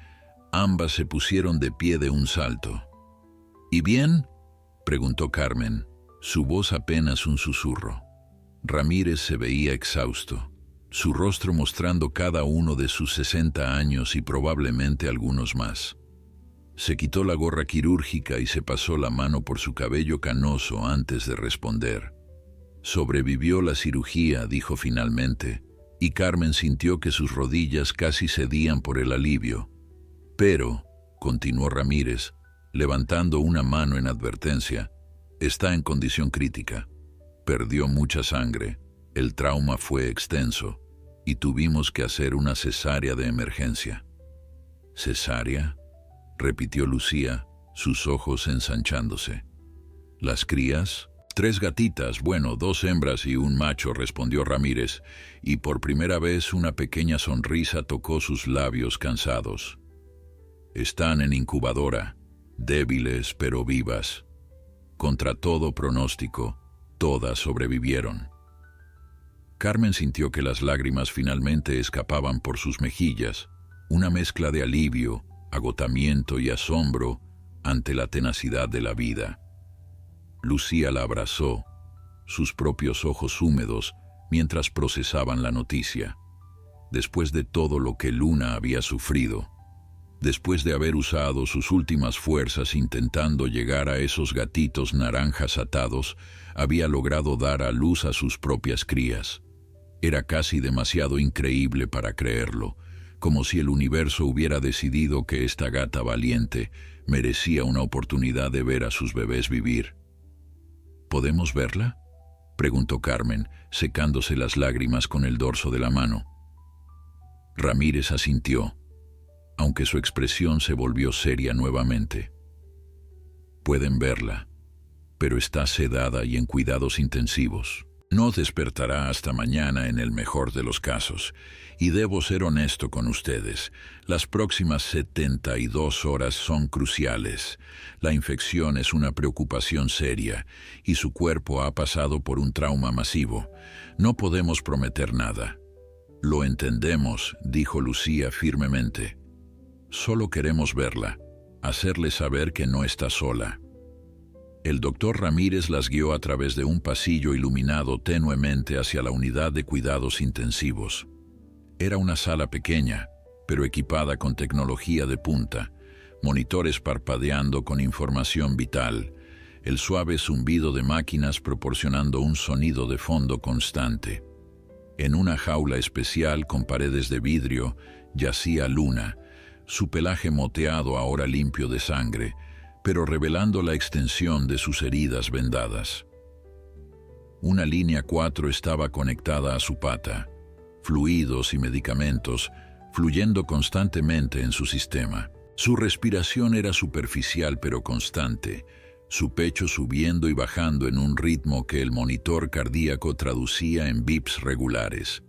ambas se pusieron de pie de un salto. «¿Y bien?», preguntó Carmen, su voz apenas un susurro. Ramírez se veía exhausto, su rostro mostrando cada uno de sus 60 años y probablemente algunos más. Se quitó la gorra quirúrgica y se pasó la mano por su cabello canoso antes de responder. «Sobrevivió la cirugía», dijo finalmente, y Carmen sintió que sus rodillas casi cedían por el alivio. «Pero», continuó Ramírez, levantando una mano en advertencia, «está en condición crítica. Perdió mucha sangre, el trauma fue extenso, y tuvimos que hacer una cesárea de emergencia». —¿Cesárea? —repitió Lucía, sus ojos ensanchándose. —¿Las crías? 3 gatitas, bueno, 2 hembras y un macho —respondió Ramírez, y por primera vez una pequeña sonrisa tocó sus labios cansados. —Están en incubadora, débiles pero vivas. Contra todo pronóstico, todas sobrevivieron. Carmen sintió que las lágrimas finalmente escapaban por sus mejillas, una mezcla de alivio, agotamiento y asombro ante la tenacidad de la vida. Lucía la abrazó, sus propios ojos húmedos, mientras procesaban la noticia. Después de todo lo que Luna había sufrido, después de haber usado sus últimas fuerzas intentando llegar a esos gatitos naranjas atados, había logrado dar a luz a sus propias crías. Era casi demasiado increíble para creerlo, como si el universo hubiera decidido que esta gata valiente merecía una oportunidad de ver a sus bebés vivir. —¿Podemos verla? —preguntó Carmen, secándose las lágrimas con el dorso de la mano. Ramírez asintió, aunque su expresión se volvió seria nuevamente. —Pueden verla, pero está sedada y en cuidados intensivos. No despertará hasta mañana en el mejor de los casos, y debo ser honesto con ustedes. Las próximas 72 horas son cruciales. La infección es una preocupación seria, y su cuerpo ha pasado por un trauma masivo. No podemos prometer nada. —Lo entendemos —dijo Lucía firmemente. Solo queremos verla, hacerle saber que no está sola. El doctor Ramírez las guió a través de un pasillo iluminado tenuemente hacia la unidad de cuidados intensivos. Era una sala pequeña, pero equipada con tecnología de punta, monitores parpadeando con información vital, el suave zumbido de máquinas proporcionando un sonido de fondo constante. En una jaula especial con paredes de vidrio yacía Luna, su pelaje moteado ahora limpio de sangre, pero revelando la extensión de sus heridas vendadas. Una línea 4 estaba conectada a su pata, fluidos y medicamentos fluyendo constantemente en su sistema. Su respiración era superficial pero constante, su pecho subiendo y bajando en un ritmo que el monitor cardíaco traducía en beeps regulares.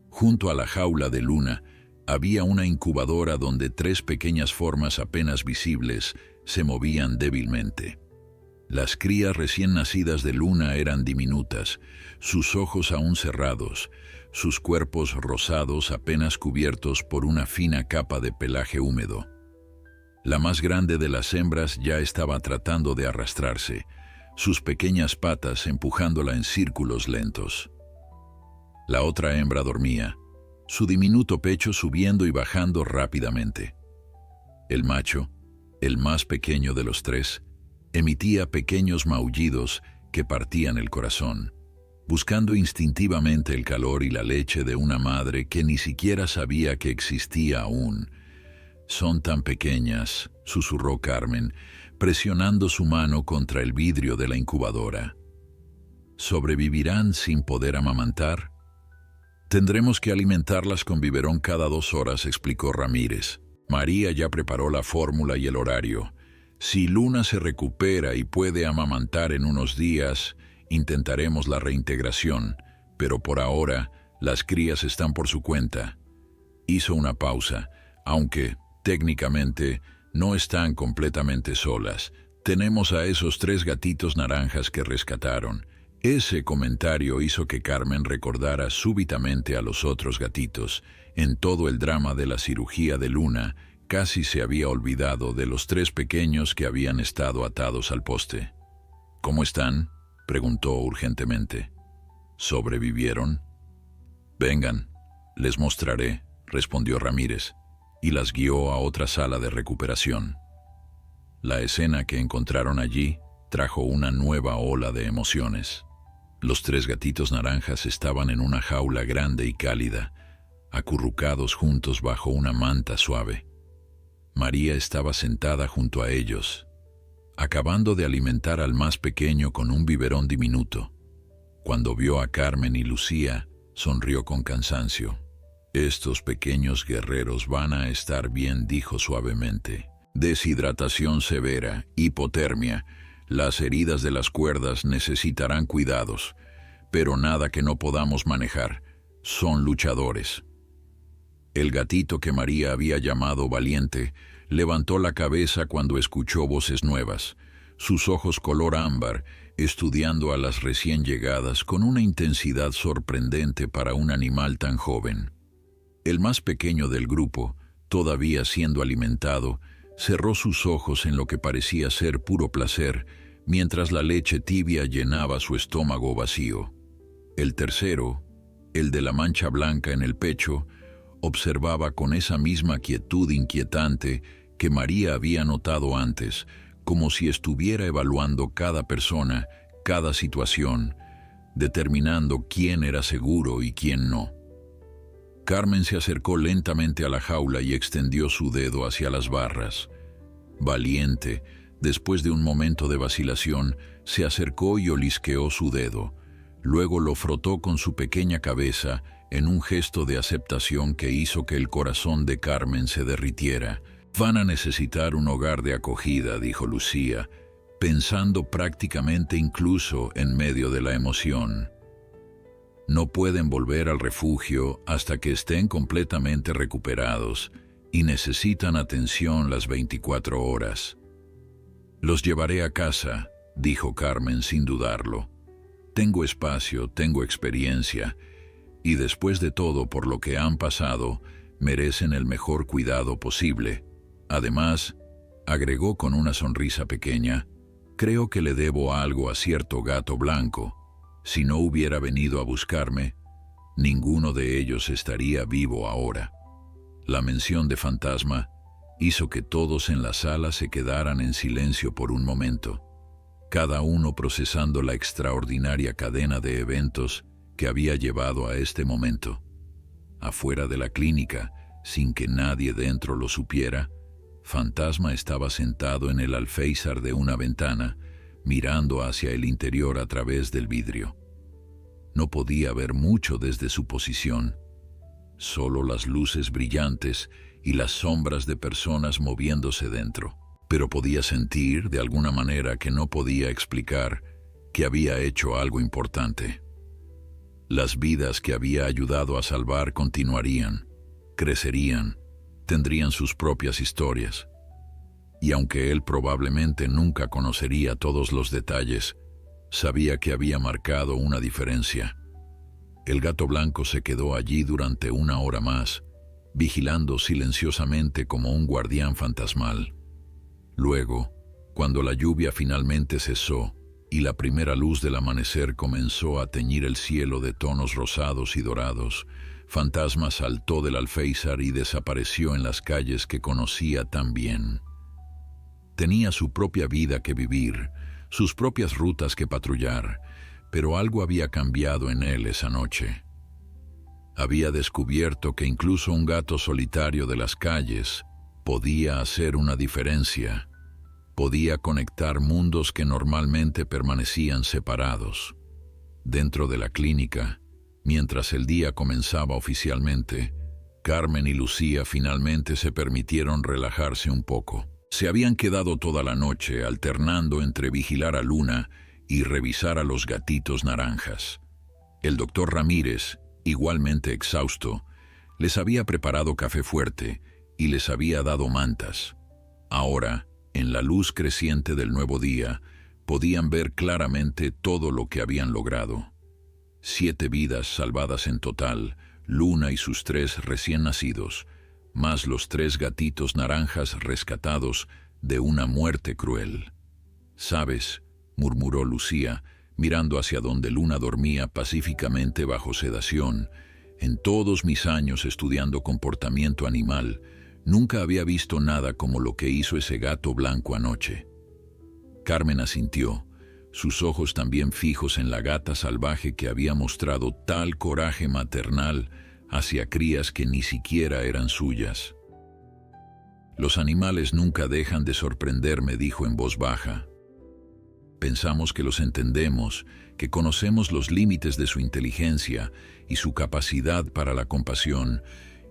Junto a la jaula de Luna había una incubadora donde 3 pequeñas formas apenas visibles se movían débilmente. Las crías recién nacidas de Luna eran diminutas, sus ojos aún cerrados, sus cuerpos rosados apenas cubiertos por una fina capa de pelaje húmedo. La más grande de las hembras ya estaba tratando de arrastrarse, sus pequeñas patas empujándola en círculos lentos. La otra hembra dormía, su diminuto pecho subiendo y bajando rápidamente. El macho, el más pequeño de los 3, emitía pequeños maullidos que partían el corazón, buscando instintivamente el calor y la leche de una madre que ni siquiera sabía que existía aún. «Son tan pequeñas», susurró Carmen, presionando su mano contra el vidrio de la incubadora. «¿Sobrevivirán sin poder amamantar?» «Tendremos que alimentarlas con biberón cada 2 horas», explicó Ramírez. María ya preparó la fórmula y el horario. Si Luna se recupera y puede amamantar en unos días, intentaremos la reintegración, pero por ahora las crías están por su cuenta. Hizo una pausa, aunque, técnicamente, no están completamente solas. Tenemos a esos 3 gatitos naranjas que rescataron. Ese comentario hizo que Carmen recordara súbitamente a los otros gatitos. En todo el drama de la cirugía de Luna, casi se había olvidado de los 3 pequeños que habían estado atados al poste. «¿Cómo están?», preguntó urgentemente. «¿Sobrevivieron?» «Vengan, les mostraré», respondió Ramírez, y las guió a otra sala de recuperación. La escena que encontraron allí trajo una nueva ola de emociones. Los 3 gatitos naranjas estaban en una jaula grande y cálida, acurrucados juntos bajo una manta suave. María estaba sentada junto a ellos, acabando de alimentar al más pequeño con un biberón diminuto. Cuando vio a Carmen y Lucía, sonrió con cansancio. Estos pequeños guerreros van a estar bien, dijo suavemente. Deshidratación severa, hipotermia. Las heridas de las cuerdas necesitarán cuidados, pero nada que no podamos manejar. Son luchadores. El gatito que María había llamado Valiente levantó la cabeza cuando escuchó voces nuevas, sus ojos color ámbar, estudiando a las recién llegadas con una intensidad sorprendente para un animal tan joven. El más pequeño del grupo, todavía siendo alimentado, cerró sus ojos en lo que parecía ser puro placer, mientras la leche tibia llenaba su estómago vacío. El tercero, el de la mancha blanca en el pecho, observaba con esa misma quietud inquietante que María había notado antes, como si estuviera evaluando cada persona, cada situación, determinando quién era seguro y quién no. Carmen se acercó lentamente a la jaula y extendió su dedo hacia las barras. Valiente, después de un momento de vacilación, se acercó y olisqueó su dedo. Luego lo frotó con su pequeña cabeza en un gesto de aceptación que hizo que el corazón de Carmen se derritiera. «Van a necesitar un hogar de acogida», dijo Lucía, pensando prácticamente incluso en medio de la emoción. No pueden volver al refugio hasta que estén completamente recuperados y necesitan atención las 24 horas. «Los llevaré a casa», dijo Carmen sin dudarlo. «Tengo espacio, tengo experiencia, y después de todo por lo que han pasado, merecen el mejor cuidado posible. Además», agregó con una sonrisa pequeña, «creo que le debo algo a cierto gato blanco. Si no hubiera venido a buscarme, ninguno de ellos estaría vivo ahora». La mención de fantasma hizo que todos en la sala se quedaran en silencio por un momento, cada uno procesando la extraordinaria cadena de eventos que había llevado a este momento. Afuera de la clínica, sin que nadie dentro lo supiera, Fantasma estaba sentado en el alféizar de una ventana, mirando hacia el interior a través del vidrio. No podía ver mucho desde su posición, solo las luces brillantes y las sombras de personas moviéndose dentro. Pero podía sentir, de alguna manera que no podía explicar, que había hecho algo importante. Las vidas que había ayudado a salvar continuarían, crecerían, tendrían sus propias historias. Y aunque él probablemente nunca conocería todos los detalles, sabía que había marcado una diferencia. El gato blanco se quedó allí durante 1 hora más, vigilando silenciosamente como un guardián fantasmal. Luego, cuando la lluvia finalmente cesó y la primera luz del amanecer comenzó a teñir el cielo de tonos rosados y dorados, Fantasma saltó del alféizar y desapareció en las calles que conocía tan bien. Tenía su propia vida que vivir, sus propias rutas que patrullar, pero algo había cambiado en él esa noche. Había descubierto que incluso un gato solitario de las calles podía hacer una diferencia. Podía conectar mundos que normalmente permanecían separados. Dentro de la clínica, mientras el día comenzaba oficialmente, Carmen y Lucía finalmente se permitieron relajarse un poco. Se habían quedado toda la noche alternando entre vigilar a Luna y revisar a los gatitos naranjas. El doctor Ramírez, igualmente exhausto, les había preparado café fuerte y les había dado mantas. Ahora, en la luz creciente del nuevo día, podían ver claramente todo lo que habían logrado. 7 vidas salvadas en total, Luna y sus 3 recién nacidos, más los 3 gatitos naranjas rescatados de una muerte cruel. «¿Sabes?», murmuró Lucía, mirando hacia donde Luna dormía pacíficamente bajo sedación. «En todos mis años estudiando comportamiento animal, nunca había visto nada como lo que hizo ese gato blanco anoche». Carmen asintió, sus ojos también fijos en la gata salvaje que había mostrado tal coraje maternal hacia crías que ni siquiera eran suyas. «Los animales nunca dejan de sorprenderme», dijo en voz baja. Pensamos que los entendemos, que conocemos los límites de su inteligencia y su capacidad para la compasión,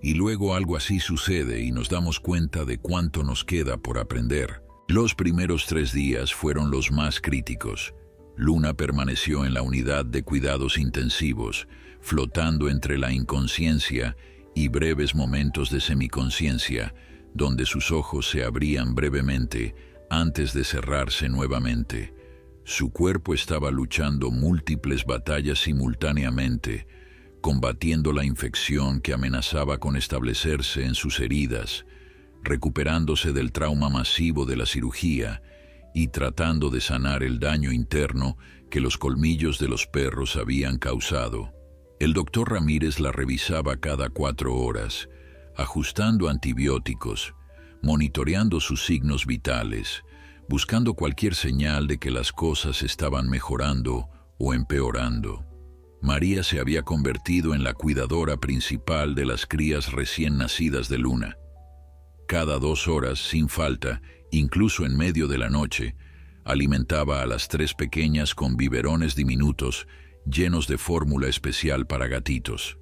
y luego algo así sucede y nos damos cuenta de cuánto nos queda por aprender. Los primeros 3 días fueron los más críticos. Luna permaneció en la unidad de cuidados intensivos, flotando entre la inconsciencia y breves momentos de semiconsciencia, donde sus ojos se abrían brevemente antes de cerrarse nuevamente. Su cuerpo estaba luchando múltiples batallas simultáneamente, combatiendo la infección que amenazaba con establecerse en sus heridas, recuperándose del trauma masivo de la cirugía y tratando de sanar el daño interno que los colmillos de los perros habían causado. El doctor Ramírez la revisaba cada 4 horas, ajustando antibióticos, monitoreando sus signos vitales, buscando cualquier señal de que las cosas estaban mejorando o empeorando. María se había convertido en la cuidadora principal de las crías recién nacidas de Luna. Cada 2 horas, sin falta, incluso en medio de la noche, alimentaba a las 3 pequeñas con biberones diminutos llenos de fórmula especial para gatitos.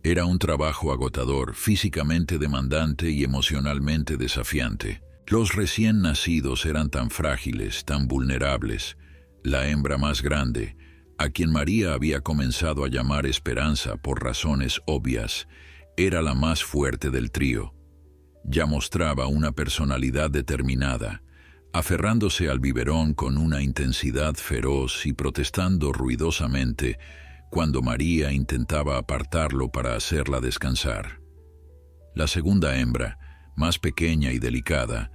Era un trabajo agotador, físicamente demandante y emocionalmente desafiante. Los recién nacidos eran tan frágiles, tan vulnerables. La hembra más grande, a quien María había comenzado a llamar Esperanza por razones obvias, era la más fuerte del trío. Ya mostraba una personalidad determinada, aferrándose al biberón con una intensidad feroz y protestando ruidosamente cuando María intentaba apartarlo para hacerla descansar. La segunda hembra, más pequeña y delicada,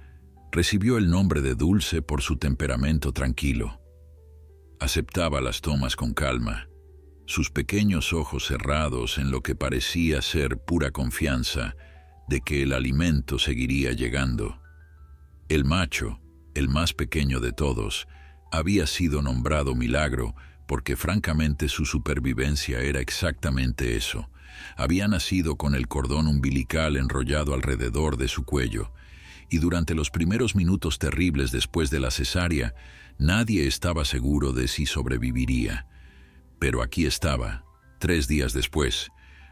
recibió el nombre de Dulce por su temperamento tranquilo. Aceptaba las tomas con calma, sus pequeños ojos cerrados en lo que parecía ser pura confianza de que el alimento seguiría llegando. El macho, el más pequeño de todos, había sido nombrado Milagro porque francamente su supervivencia era exactamente eso. Había nacido con el cordón umbilical enrollado alrededor de su cuello, y durante los primeros minutos terribles después de la cesárea, nadie estaba seguro de si sobreviviría. Pero aquí estaba, 3 días después,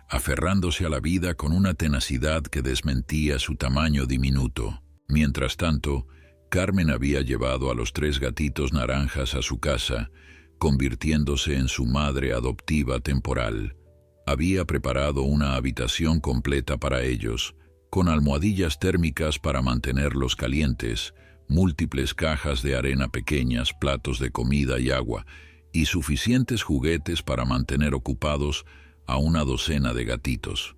aferrándose a la vida con una tenacidad que desmentía su tamaño diminuto. Mientras tanto, Carmen había llevado a los 3 gatitos naranjas a su casa, convirtiéndose en su madre adoptiva temporal. Había preparado una habitación completa para ellos, con almohadillas térmicas para mantenerlos calientes, múltiples cajas de arena pequeñas, platos de comida y agua, y suficientes juguetes para mantener ocupados a una docena de gatitos.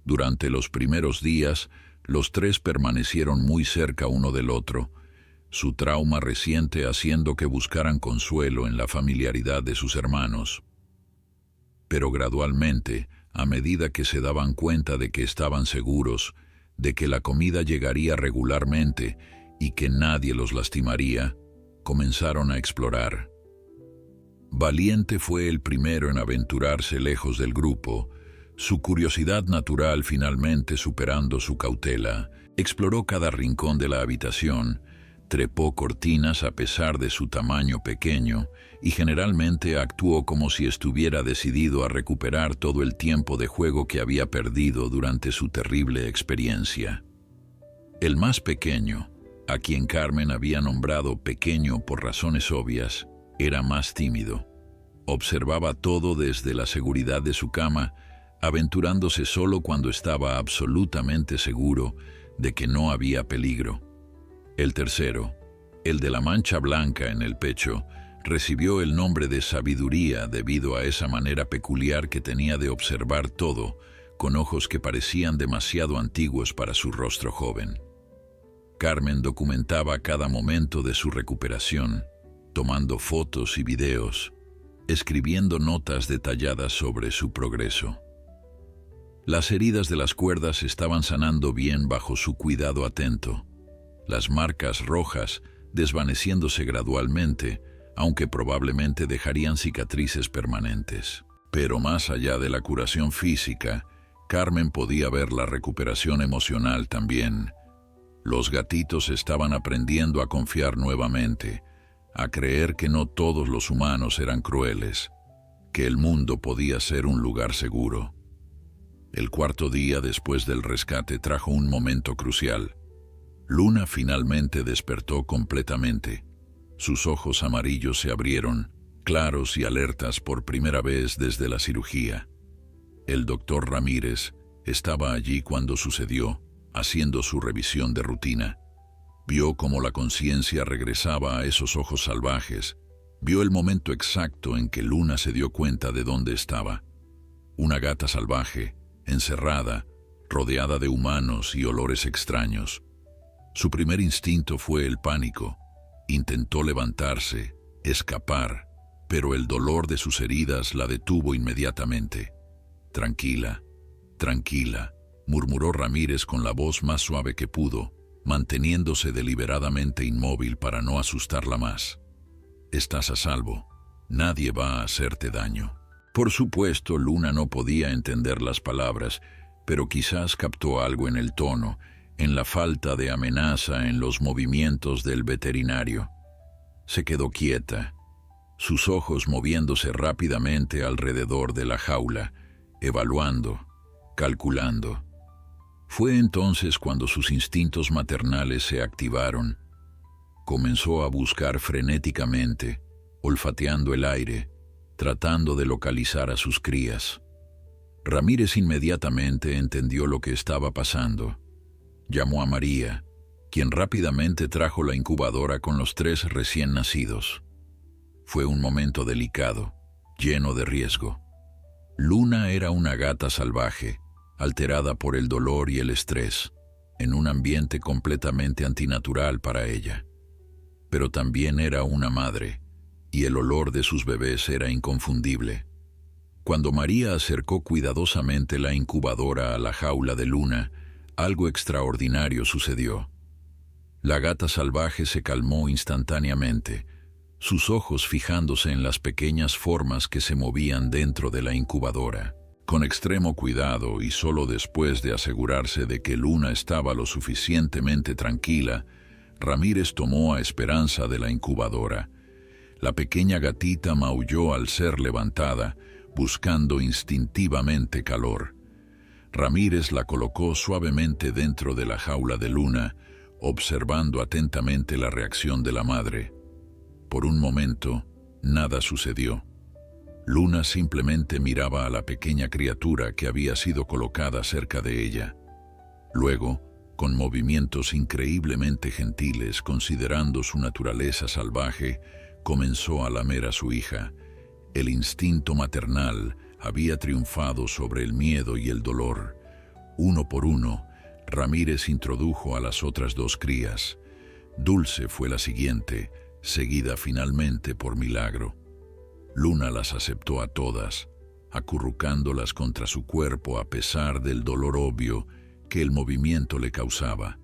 Durante los primeros días, los 3 permanecieron muy cerca uno del otro, su trauma reciente haciendo que buscaran consuelo en la familiaridad de sus hermanos. Pero gradualmente, a medida que se daban cuenta de que estaban seguros, de que la comida llegaría regularmente y que nadie los lastimaría, comenzaron a explorar. Valiente fue el primero en aventurarse lejos del grupo, su curiosidad natural finalmente superando su cautela. Exploró cada rincón de la habitación, trepó cortinas a pesar de su tamaño pequeño y generalmente actuó como si estuviera decidido a recuperar todo el tiempo de juego que había perdido durante su terrible experiencia. El más pequeño, a quien Carmen había nombrado pequeño por razones obvias, era más tímido. Observaba todo desde la seguridad de su cama, aventurándose solo cuando estaba absolutamente seguro de que no había peligro. El tercero, el de la mancha blanca en el pecho, recibió el nombre de Sabiduría debido a esa manera peculiar que tenía de observar todo, con ojos que parecían demasiado antiguos para su rostro joven. Carmen documentaba cada momento de su recuperación, tomando fotos y videos, escribiendo notas detalladas sobre su progreso. Las heridas de las cuerdas estaban sanando bien bajo su cuidado atento, las marcas rojas desvaneciéndose gradualmente, aunque probablemente dejarían cicatrices permanentes. Pero más allá de la curación física, Carmen podía ver la recuperación emocional también. Los gatitos estaban aprendiendo a confiar nuevamente, a creer que no todos los humanos eran crueles, que el mundo podía ser un lugar seguro. El cuarto día después del rescate trajo un momento crucial. Luna finalmente despertó completamente. Sus ojos amarillos se abrieron, claros y alertas por primera vez desde la cirugía. El doctor Ramírez estaba allí cuando sucedió, haciendo su revisión de rutina. Vio cómo la conciencia regresaba a esos ojos salvajes. Vio el momento exacto en que Luna se dio cuenta de dónde estaba. Una gata salvaje, encerrada, rodeada de humanos y olores extraños. Su primer instinto fue el pánico. Intentó levantarse, escapar, pero el dolor de sus heridas la detuvo inmediatamente. «Tranquila, tranquila», murmuró Ramírez con la voz más suave que pudo, manteniéndose deliberadamente inmóvil para no asustarla más. «Estás a salvo. Nadie va a hacerte daño». Por supuesto, Luna no podía entender las palabras, pero quizás captó algo en el tono, en la falta de amenaza en los movimientos del veterinario. Se quedó quieta, sus ojos moviéndose rápidamente alrededor de la jaula, evaluando, calculando. Fue entonces cuando sus instintos maternales se activaron. Comenzó a buscar frenéticamente, olfateando el aire, tratando de localizar a sus crías. Ramírez inmediatamente entendió lo que estaba pasando. Llamó a María, quien rápidamente trajo la incubadora con los 3 recién nacidos. Fue un momento delicado, lleno de riesgo. Luna era una gata salvaje, alterada por el dolor y el estrés, en un ambiente completamente antinatural para ella. Pero también era una madre, y el olor de sus bebés era inconfundible. Cuando María acercó cuidadosamente la incubadora a la jaula de Luna, algo extraordinario sucedió. La gata salvaje se calmó instantáneamente, sus ojos fijándose en las pequeñas formas que se movían dentro de la incubadora. Con extremo cuidado y solo después de asegurarse de que Luna estaba lo suficientemente tranquila, Ramírez tomó a Esperanza de la incubadora. La pequeña gatita maulló al ser levantada, buscando instintivamente calor. Ramírez la colocó suavemente dentro de la jaula de Luna, observando atentamente la reacción de la madre. Por un momento, nada sucedió. Luna simplemente miraba a la pequeña criatura que había sido colocada cerca de ella. Luego, con movimientos increíblemente gentiles, considerando su naturaleza salvaje, comenzó a lamer a su hija. El instinto maternal había triunfado sobre el miedo y el dolor. Uno por uno, Ramírez introdujo a las otras 2 crías. Dulce fue la siguiente, seguida finalmente por Milagro. Luna las aceptó a todas, acurrucándolas contra su cuerpo a pesar del dolor obvio que el movimiento le causaba.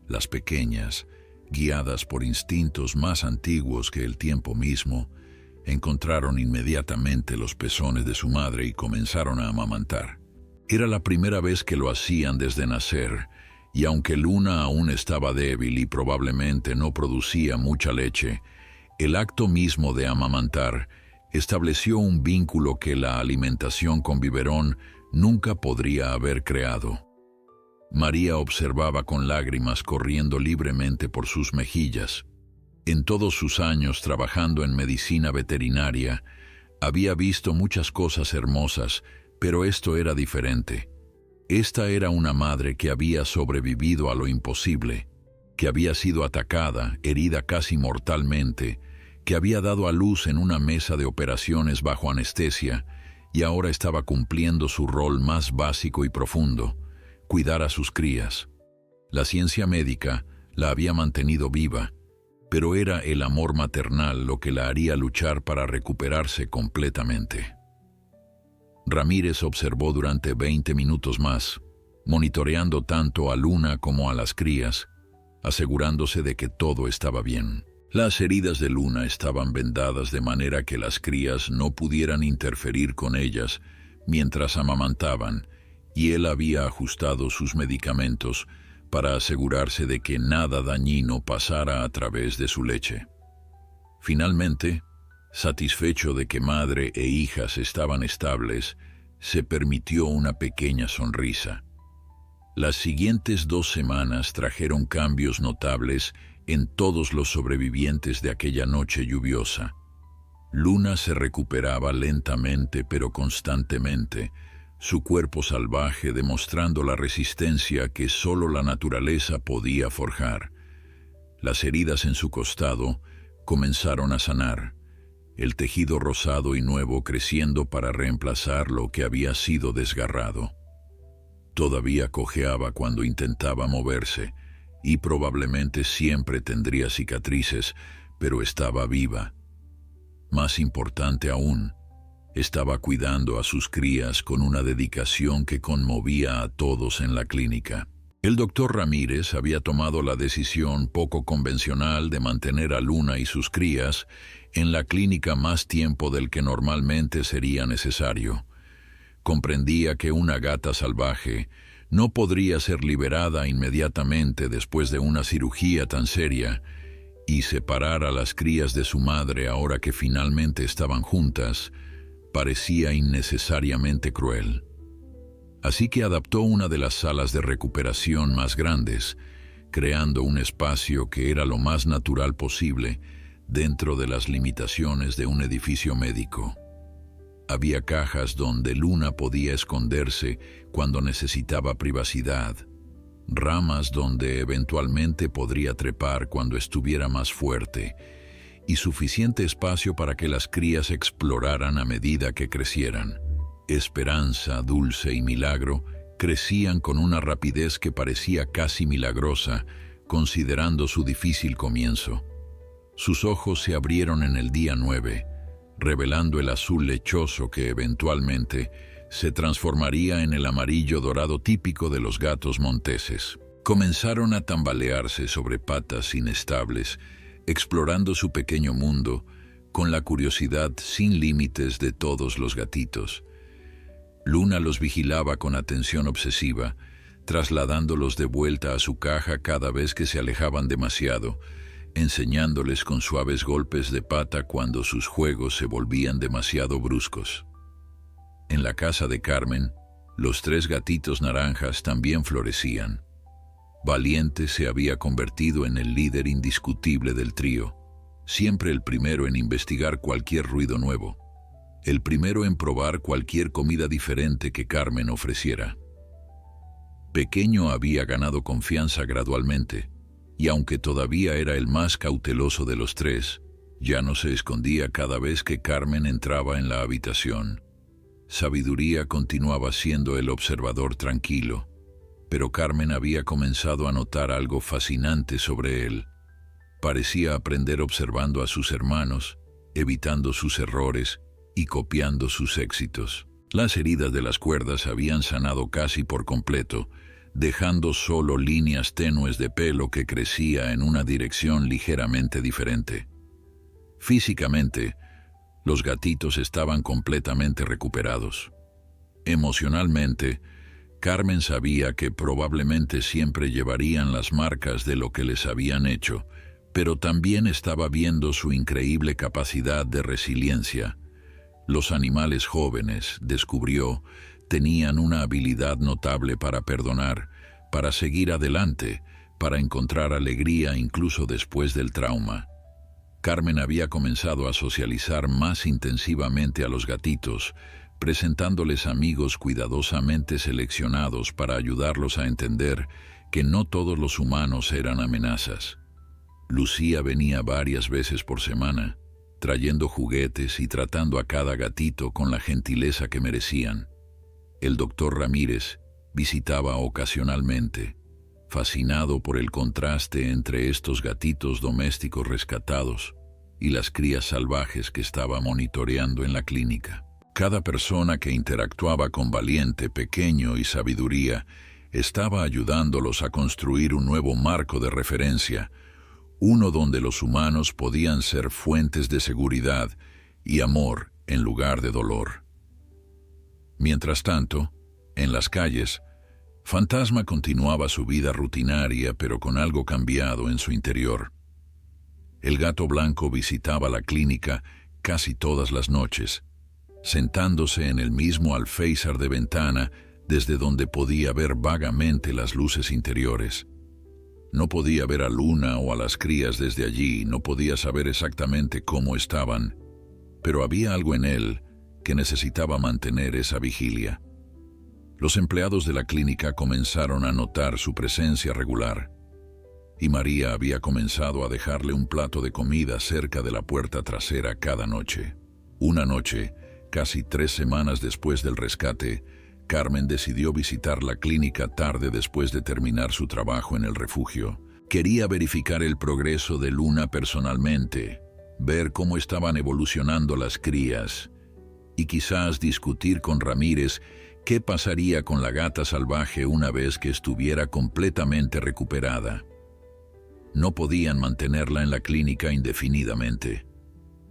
Las pequeñas, guiadas por instintos más antiguos que el tiempo mismo, encontraron inmediatamente los pezones de su madre y comenzaron a amamantar. Era la primera vez que lo hacían desde nacer, y aunque Luna aún estaba débil y probablemente no producía mucha leche, el acto mismo de amamantar estableció un vínculo que la alimentación con biberón nunca podría haber creado. María observaba con lágrimas corriendo libremente por sus mejillas. En todos sus años trabajando en medicina veterinaria, había visto muchas cosas hermosas, pero esto era diferente. Esta era una madre que había sobrevivido a lo imposible, que había sido atacada, herida casi mortalmente, que había dado a luz en una mesa de operaciones bajo anestesia y ahora estaba cumpliendo su rol más básico y profundo: cuidar a sus crías. La ciencia médica la había mantenido viva, pero era el amor maternal lo que la haría luchar para recuperarse completamente. Ramírez observó durante 20 minutos más, monitoreando tanto a Luna como a las crías, asegurándose de que todo estaba bien. Las heridas de Luna estaban vendadas de manera que las crías no pudieran interferir con ellas mientras amamantaban, y él había ajustado sus medicamentos para asegurarse de que nada dañino pasara a través de su leche. Finalmente, satisfecho de que madre e hijas estaban estables, se permitió una pequeña sonrisa. Las siguientes 2 semanas trajeron cambios notables en todos los sobrevivientes de aquella noche lluviosa. Luna se recuperaba lentamente pero constantemente, su cuerpo salvaje demostrando la resistencia que solo la naturaleza podía forjar. Las heridas en su costado comenzaron a sanar, el tejido rosado y nuevo creciendo para reemplazar lo que había sido desgarrado. Todavía cojeaba cuando intentaba moverse, y probablemente siempre tendría cicatrices, pero estaba viva. Más importante aún, estaba cuidando a sus crías con una dedicación que conmovía a todos en la clínica. El doctor Ramírez había tomado la decisión poco convencional de mantener a Luna y sus crías en la clínica más tiempo del que normalmente sería necesario. Comprendía que una gata salvaje no podría ser liberada inmediatamente después de una cirugía tan seria, y separar a las crías de su madre ahora que finalmente estaban juntas parecía innecesariamente cruel. Así que adaptó una de las salas de recuperación más grandes, creando un espacio que era lo más natural posible dentro de las limitaciones de un edificio médico. Había cajas donde Luna podía esconderse cuando necesitaba privacidad, ramas donde eventualmente podría trepar cuando estuviera más fuerte, y suficiente espacio para que las crías exploraran a medida que crecieran. Esperanza, Dulce y Milagro crecían con una rapidez que parecía casi milagrosa, considerando su difícil comienzo. Sus ojos se abrieron en el día 9, revelando el azul lechoso que eventualmente se transformaría en el amarillo dorado típico de los gatos monteses. Comenzaron a tambalearse sobre patas inestables, explorando su pequeño mundo con la curiosidad sin límites de todos los gatitos. Luna los vigilaba con atención obsesiva, trasladándolos de vuelta a su caja cada vez que se alejaban demasiado, enseñándoles con suaves golpes de pata cuando sus juegos se volvían demasiado bruscos. En la casa de Carmen, los 3 gatitos naranjas también florecían. Valiente se había convertido en el líder indiscutible del trío, siempre el primero en investigar cualquier ruido nuevo, el primero en probar cualquier comida diferente que Carmen ofreciera. Pequeño había ganado confianza gradualmente, y aunque todavía era el más cauteloso de los 3, ya no se escondía cada vez que Carmen entraba en la habitación. Sabiduría continuaba siendo el observador tranquilo, pero Carmen había comenzado a notar algo fascinante sobre él. Parecía aprender observando a sus hermanos, evitando sus errores y copiando sus éxitos. Las heridas de las cuerdas habían sanado casi por completo, dejando solo líneas tenues de pelo que crecía en una dirección ligeramente diferente. Físicamente, los gatitos estaban completamente recuperados. Emocionalmente, Carmen sabía que probablemente siempre llevarían las marcas de lo que les habían hecho, pero también estaba viendo su increíble capacidad de resiliencia. Los animales jóvenes, descubrió, tenían una habilidad notable para perdonar, para seguir adelante, para encontrar alegría incluso después del trauma. Carmen había comenzado a socializar más intensivamente a los gatitos, presentándoles amigos cuidadosamente seleccionados para ayudarlos a entender que no todos los humanos eran amenazas. Lucía venía varias veces por semana, trayendo juguetes y tratando a cada gatito con la gentileza que merecían. El doctor Ramírez visitaba ocasionalmente, fascinado por el contraste entre estos gatitos domésticos rescatados y las crías salvajes que estaba monitoreando en la clínica. Cada persona que interactuaba con Valiente, Pequeño y Sabiduría estaba ayudándolos a construir un nuevo marco de referencia, uno donde los humanos podían ser fuentes de seguridad y amor en lugar de dolor. Mientras tanto, en las calles, Fantasma continuaba su vida rutinaria pero con algo cambiado en su interior. El gato blanco visitaba la clínica casi todas las noches, sentándose en el mismo alféizar de ventana desde donde podía ver vagamente las luces interiores. No podía ver a Luna o a las crías desde allí, no podía saber exactamente cómo estaban, pero había algo en él que necesitaba mantener esa vigilia. Los empleados de la clínica comenzaron a notar su presencia regular, y María había comenzado a dejarle un plato de comida cerca de la puerta trasera cada noche. Una noche, casi 3 semanas después del rescate, Carmen decidió visitar la clínica tarde después de terminar su trabajo en el refugio. Quería verificar el progreso de Luna personalmente, ver cómo estaban evolucionando las crías, y quizás discutir con Ramírez qué pasaría con la gata salvaje una vez que estuviera completamente recuperada. No podían mantenerla en la clínica indefinidamente,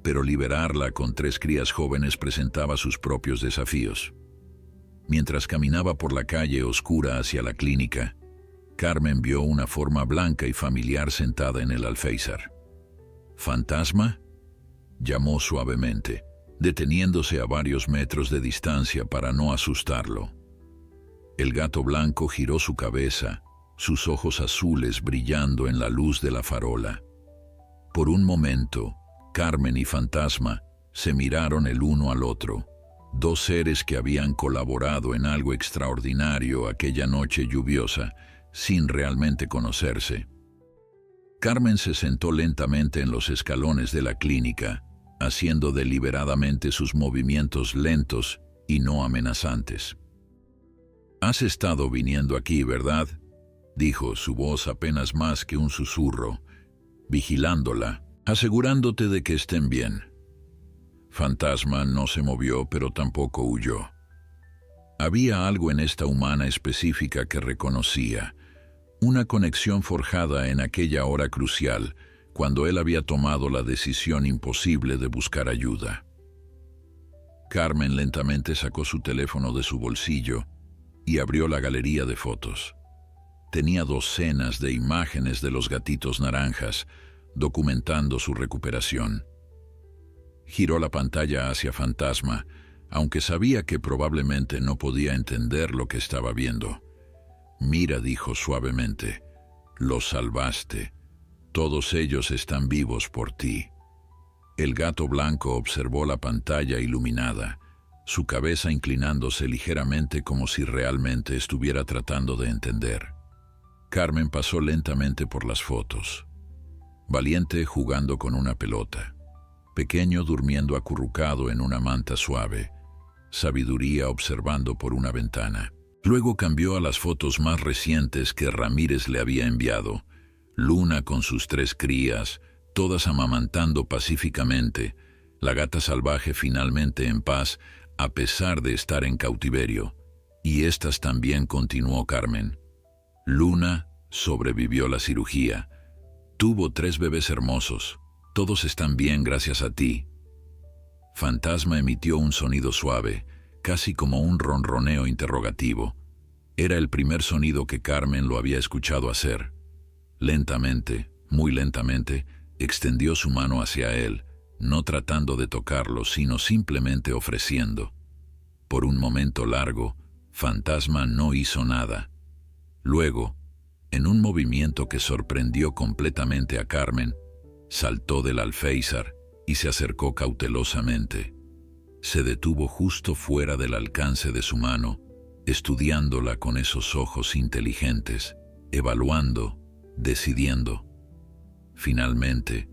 pero liberarla con 3 crías jóvenes presentaba sus propios desafíos. Mientras caminaba por la calle oscura hacia la clínica, Carmen vio una forma blanca y familiar sentada en el alféizar. ¿Fantasma?, llamó suavemente, deteniéndose a varios metros de distancia para no asustarlo. El gato blanco giró su cabeza, sus ojos azules brillando en la luz de la farola. Por un momento, Carmen y Fantasma se miraron el uno al otro, 2 seres que habían colaborado en algo extraordinario aquella noche lluviosa, sin realmente conocerse. Carmen se sentó lentamente en los escalones de la clínica, haciendo deliberadamente sus movimientos lentos y no amenazantes. «Has estado viniendo aquí, ¿verdad?», dijo, su voz apenas más que un susurro, vigilándola, asegurándote de que estén bien. Fantasma no se movió, pero tampoco huyó. Había algo en esta humana específica que reconocía, una conexión forjada en aquella hora crucial, cuando él había tomado la decisión imposible de buscar ayuda. Carmen lentamente sacó su teléfono de su bolsillo y abrió la galería de fotos. Tenía docenas de imágenes de los gatitos naranjas, documentando su recuperación. Giró la pantalla hacia Fantasma, aunque sabía que probablemente no podía entender lo que estaba viendo. «Mira», dijo suavemente, «los salvaste. Todos ellos están vivos por ti». El gato blanco observó la pantalla iluminada, su cabeza inclinándose ligeramente como si realmente estuviera tratando de entender. Carmen pasó lentamente por las fotos. Valiente jugando con una pelota. Pequeño durmiendo acurrucado en una manta suave. Sabiduría observando por una ventana. Luego cambió a las fotos más recientes que Ramírez le había enviado. Luna con sus 3 crías, todas amamantando pacíficamente. La gata salvaje finalmente en paz, a pesar de estar en cautiverio. Y estas también, continuó Carmen. Luna sobrevivió la cirugía. Tuvo 3 bebés hermosos. Todos están bien gracias a ti. Fantasma emitió un sonido suave, casi como un ronroneo interrogativo. Era el primer sonido que Carmen lo había escuchado hacer. Lentamente, muy lentamente, extendió su mano hacia él, no tratando de tocarlo, sino simplemente ofreciendo. Por un momento largo, Fantasma no hizo nada. Luego, en un movimiento que sorprendió completamente a Carmen, saltó del alféizar y se acercó cautelosamente. Se detuvo justo fuera del alcance de su mano, estudiándola con esos ojos inteligentes, evaluando, decidiendo. Finalmente,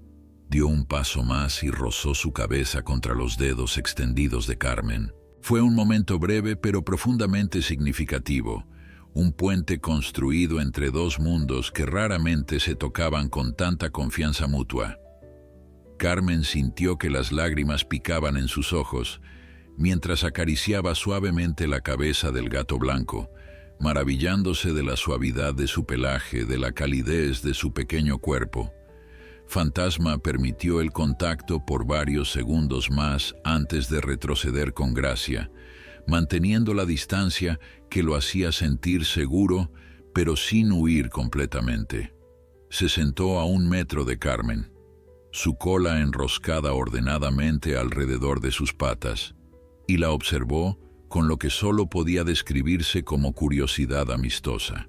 dio un paso más y rozó su cabeza contra los dedos extendidos de Carmen. Fue un momento breve pero profundamente significativo, un puente construido entre 2 mundos que raramente se tocaban con tanta confianza mutua. Carmen sintió que las lágrimas picaban en sus ojos, mientras acariciaba suavemente la cabeza del gato blanco, maravillándose de la suavidad de su pelaje, de la calidez de su pequeño cuerpo. Fantasma permitió el contacto por varios segundos más antes de retroceder con gracia, manteniendo la distancia que lo hacía sentir seguro, pero sin huir completamente. Se sentó a 1 metro de Carmen. su cola enroscada ordenadamente alrededor de sus patas, y la observó con lo que solo podía describirse como curiosidad amistosa.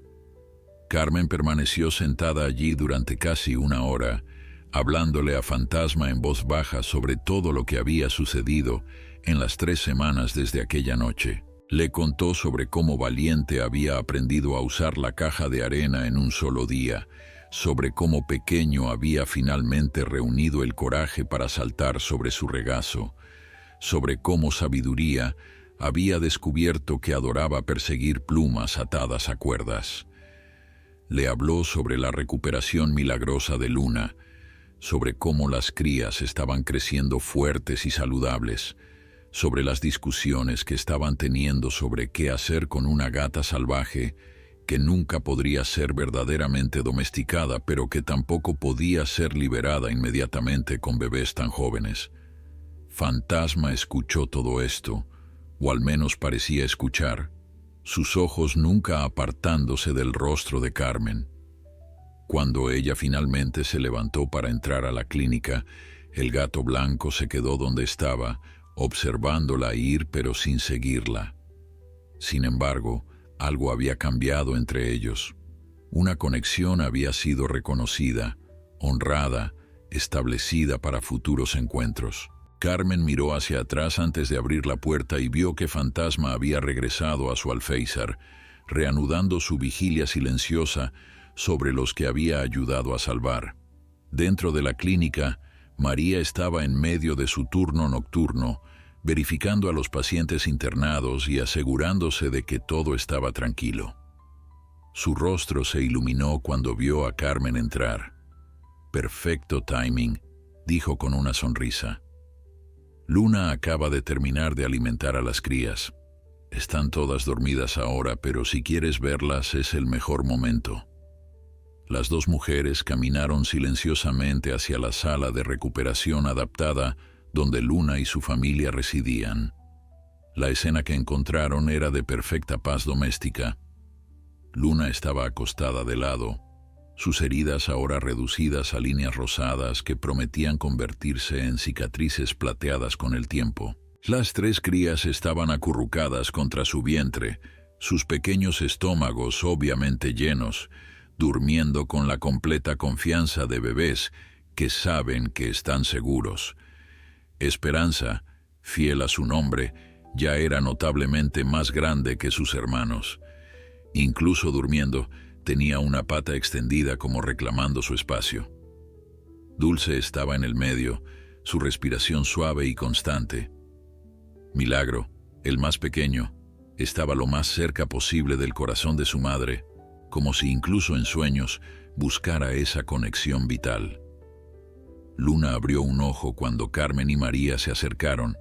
Carmen permaneció sentada allí durante casi una hora, hablándole a Fantasma en voz baja sobre todo lo que había sucedido en las 3 semanas desde aquella noche. Le contó sobre cómo Valiente había aprendido a usar la caja de arena en un solo día, sobre cómo Pequeño había finalmente reunido el coraje para saltar sobre su regazo, sobre cómo Sabiduría había descubierto que adoraba perseguir plumas atadas a cuerdas. Le habló sobre la recuperación milagrosa de Luna, sobre cómo las crías estaban creciendo fuertes y saludables, sobre las discusiones que estaban teniendo sobre qué hacer con una gata salvaje que nunca podría ser verdaderamente domesticada, pero que tampoco podía ser liberada inmediatamente con bebés tan jóvenes. Fantasma escuchó todo esto, o al menos parecía escuchar, sus ojos nunca apartándose del rostro de Carmen. Cuando ella finalmente se levantó para entrar a la clínica, el gato blanco se quedó donde estaba, observándola ir pero sin seguirla. Sin embargo, algo había cambiado entre ellos. Una conexión había sido reconocida, honrada, establecida para futuros encuentros. Carmen miró hacia atrás antes de abrir la puerta y vio que Fantasma había regresado a su alféizar, reanudando su vigilia silenciosa sobre los que había ayudado a salvar. Dentro de la clínica, María estaba en medio de su turno nocturno, verificando a los pacientes internados y asegurándose de que todo estaba tranquilo. Su rostro se iluminó cuando vio a Carmen entrar. «Perfecto timing», dijo con una sonrisa. «Luna acaba de terminar de alimentar a las crías. Están todas dormidas ahora, pero si quieres verlas es el mejor momento». Las 2 mujeres caminaron silenciosamente hacia la sala de recuperación adaptada donde Luna y su familia residían. La escena que encontraron era de perfecta paz doméstica. Luna estaba acostada de lado, sus heridas ahora reducidas a líneas rosadas que prometían convertirse en cicatrices plateadas con el tiempo. Las 3 crías estaban acurrucadas contra su vientre, sus pequeños estómagos obviamente llenos, durmiendo con la completa confianza de bebés que saben que están seguros. Esperanza, fiel a su nombre, ya era notablemente más grande que sus hermanos. Incluso durmiendo, tenía una pata extendida como reclamando su espacio. Dulce estaba en el medio, su respiración suave y constante. Milagro, el más pequeño, estaba lo más cerca posible del corazón de su madre, como si incluso en sueños buscara esa conexión vital. Luna abrió un ojo cuando Carmen y María se acercaron,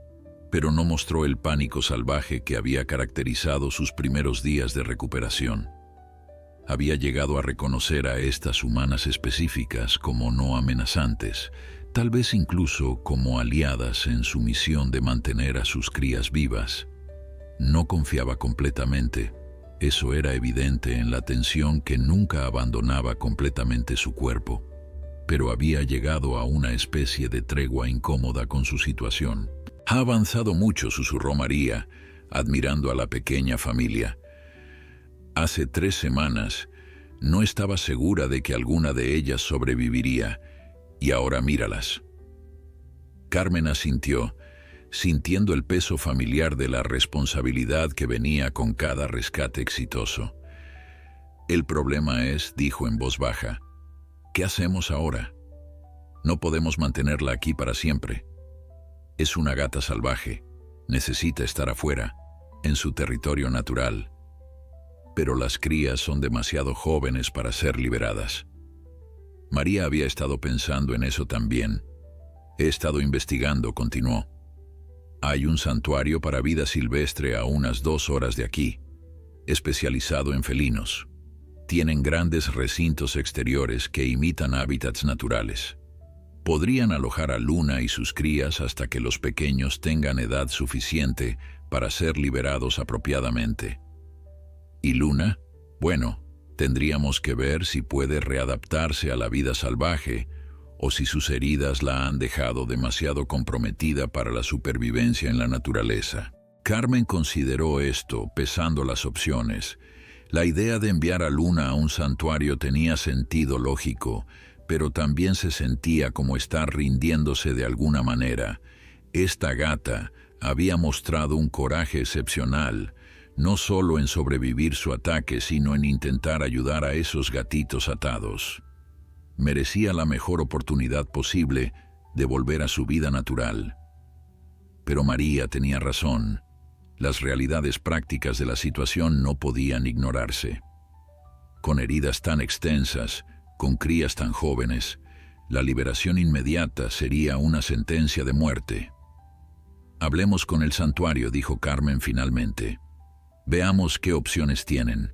pero no mostró el pánico salvaje que había caracterizado sus primeros días de recuperación. Había llegado a reconocer a estas humanas específicas como no amenazantes, tal vez incluso como aliadas en su misión de mantener a sus crías vivas. No confiaba completamente, eso era evidente en la tensión que nunca abandonaba completamente su cuerpo, pero había llegado a una especie de tregua incómoda con su situación. «Ha avanzado mucho», susurró María, admirando a la pequeña familia. Hace 3 semanas no estaba segura de que alguna de ellas sobreviviría, y ahora míralas. Carmen asintió, sintiendo el peso familiar de la responsabilidad que venía con cada rescate exitoso. «El problema es», dijo en voz baja, «¿qué hacemos ahora? No podemos mantenerla aquí para siempre. Es una gata salvaje, necesita estar afuera, en su territorio natural. Pero las crías son demasiado jóvenes para ser liberadas». María había estado pensando en eso también. «He estado investigando», continuó. «Hay un santuario para vida silvestre a unas 2 horas de aquí, especializado en felinos. Tienen grandes recintos exteriores que imitan hábitats naturales. Podrían alojar a Luna y sus crías hasta que los pequeños tengan edad suficiente para ser liberados apropiadamente. ¿Y Luna? Bueno, tendríamos que ver si puede readaptarse a la vida salvaje o si sus heridas la han dejado demasiado comprometida para la supervivencia en la naturaleza. Carmen consideró esto, pesando las opciones. La idea de enviar a Luna a un santuario tenía sentido lógico, pero también se sentía como estar rindiéndose de alguna manera. Esta gata había mostrado un coraje excepcional, no solo en sobrevivir su ataque, sino en intentar ayudar a esos gatitos atados. Merecía la mejor oportunidad posible de volver a su vida natural. Pero María tenía razón. Las realidades prácticas de la situación no podían ignorarse. Con heridas tan extensas, con crías tan jóvenes, la liberación inmediata sería una sentencia de muerte. «Hablemos con el santuario», dijo Carmen finalmente. «Veamos qué opciones tienen.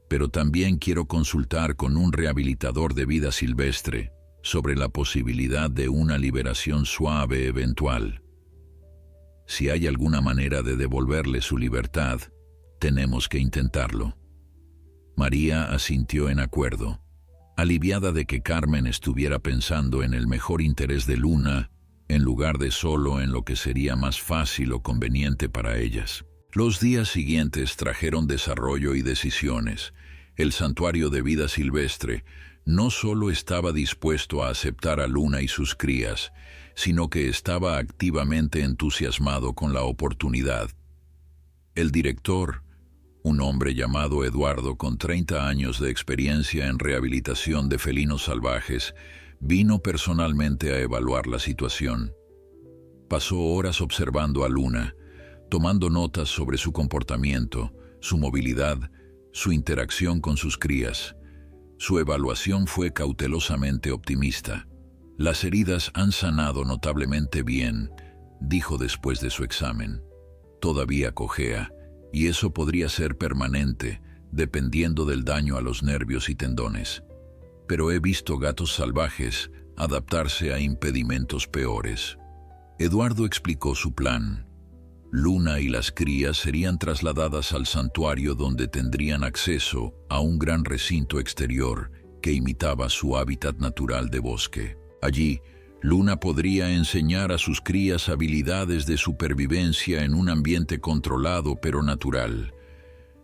Pero también quiero consultar con un rehabilitador de vida silvestre sobre la posibilidad de una liberación suave eventual. Si hay alguna manera de devolverle su libertad, tenemos que intentarlo». María asintió en acuerdo, aliviada de que Carmen estuviera pensando en el mejor interés de Luna, en lugar de solo en lo que sería más fácil o conveniente para ellas. Los días siguientes trajeron desarrollo y decisiones. El santuario de vida silvestre no solo estaba dispuesto a aceptar a Luna y sus crías, sino que estaba activamente entusiasmado con la oportunidad. El director, un hombre llamado Eduardo con 30 años de experiencia en rehabilitación de felinos salvajes, vino personalmente a evaluar la situación. Pasó horas observando a Luna, tomando notas sobre su comportamiento, su movilidad, su interacción con sus crías. Su evaluación fue cautelosamente optimista. «Las heridas han sanado notablemente bien», dijo después de su examen. «Todavía cojea, y eso podría ser permanente, dependiendo del daño a los nervios y tendones. Pero he visto gatos salvajes adaptarse a impedimentos peores». Eduardo explicó su plan. Luna y las crías serían trasladadas al santuario, donde tendrían acceso a un gran recinto exterior que imitaba su hábitat natural de bosque. Allí, Luna podría enseñar a sus crías habilidades de supervivencia en un ambiente controlado pero natural.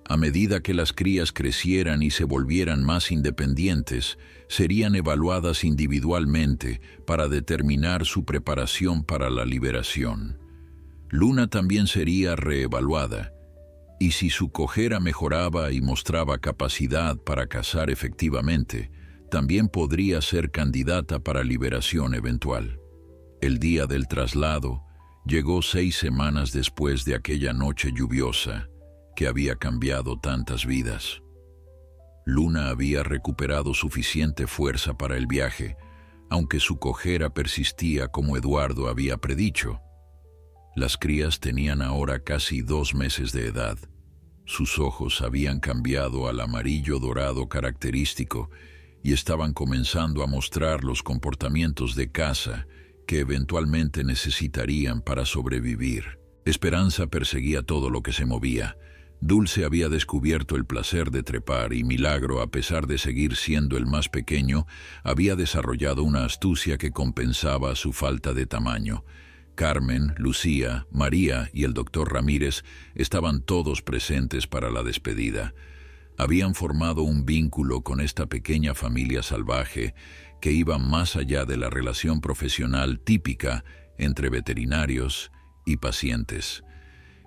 A medida que las crías crecieran y se volvieran más independientes, serían evaluadas individualmente para determinar su preparación para la liberación. Luna también sería reevaluada, y si su cojera mejoraba y mostraba capacidad para cazar efectivamente, también podría ser candidata para liberación eventual. El día del traslado llegó 6 semanas después de aquella noche lluviosa que había cambiado tantas vidas. Luna había recuperado suficiente fuerza para el viaje, aunque su cojera persistía como Eduardo había predicho. Las crías tenían ahora casi 2 meses de edad. Sus ojos habían cambiado al amarillo dorado característico y estaban comenzando a mostrar los comportamientos de caza que eventualmente necesitarían para sobrevivir. Esperanza perseguía todo lo que se movía. Dulce había descubierto el placer de trepar y Milagro, a pesar de seguir siendo el más pequeño, había desarrollado una astucia que compensaba su falta de tamaño. Carmen, Lucía, María y el doctor Ramírez estaban todos presentes para la despedida. Habían formado un vínculo con esta pequeña familia salvaje que iba más allá de la relación profesional típica entre veterinarios y pacientes.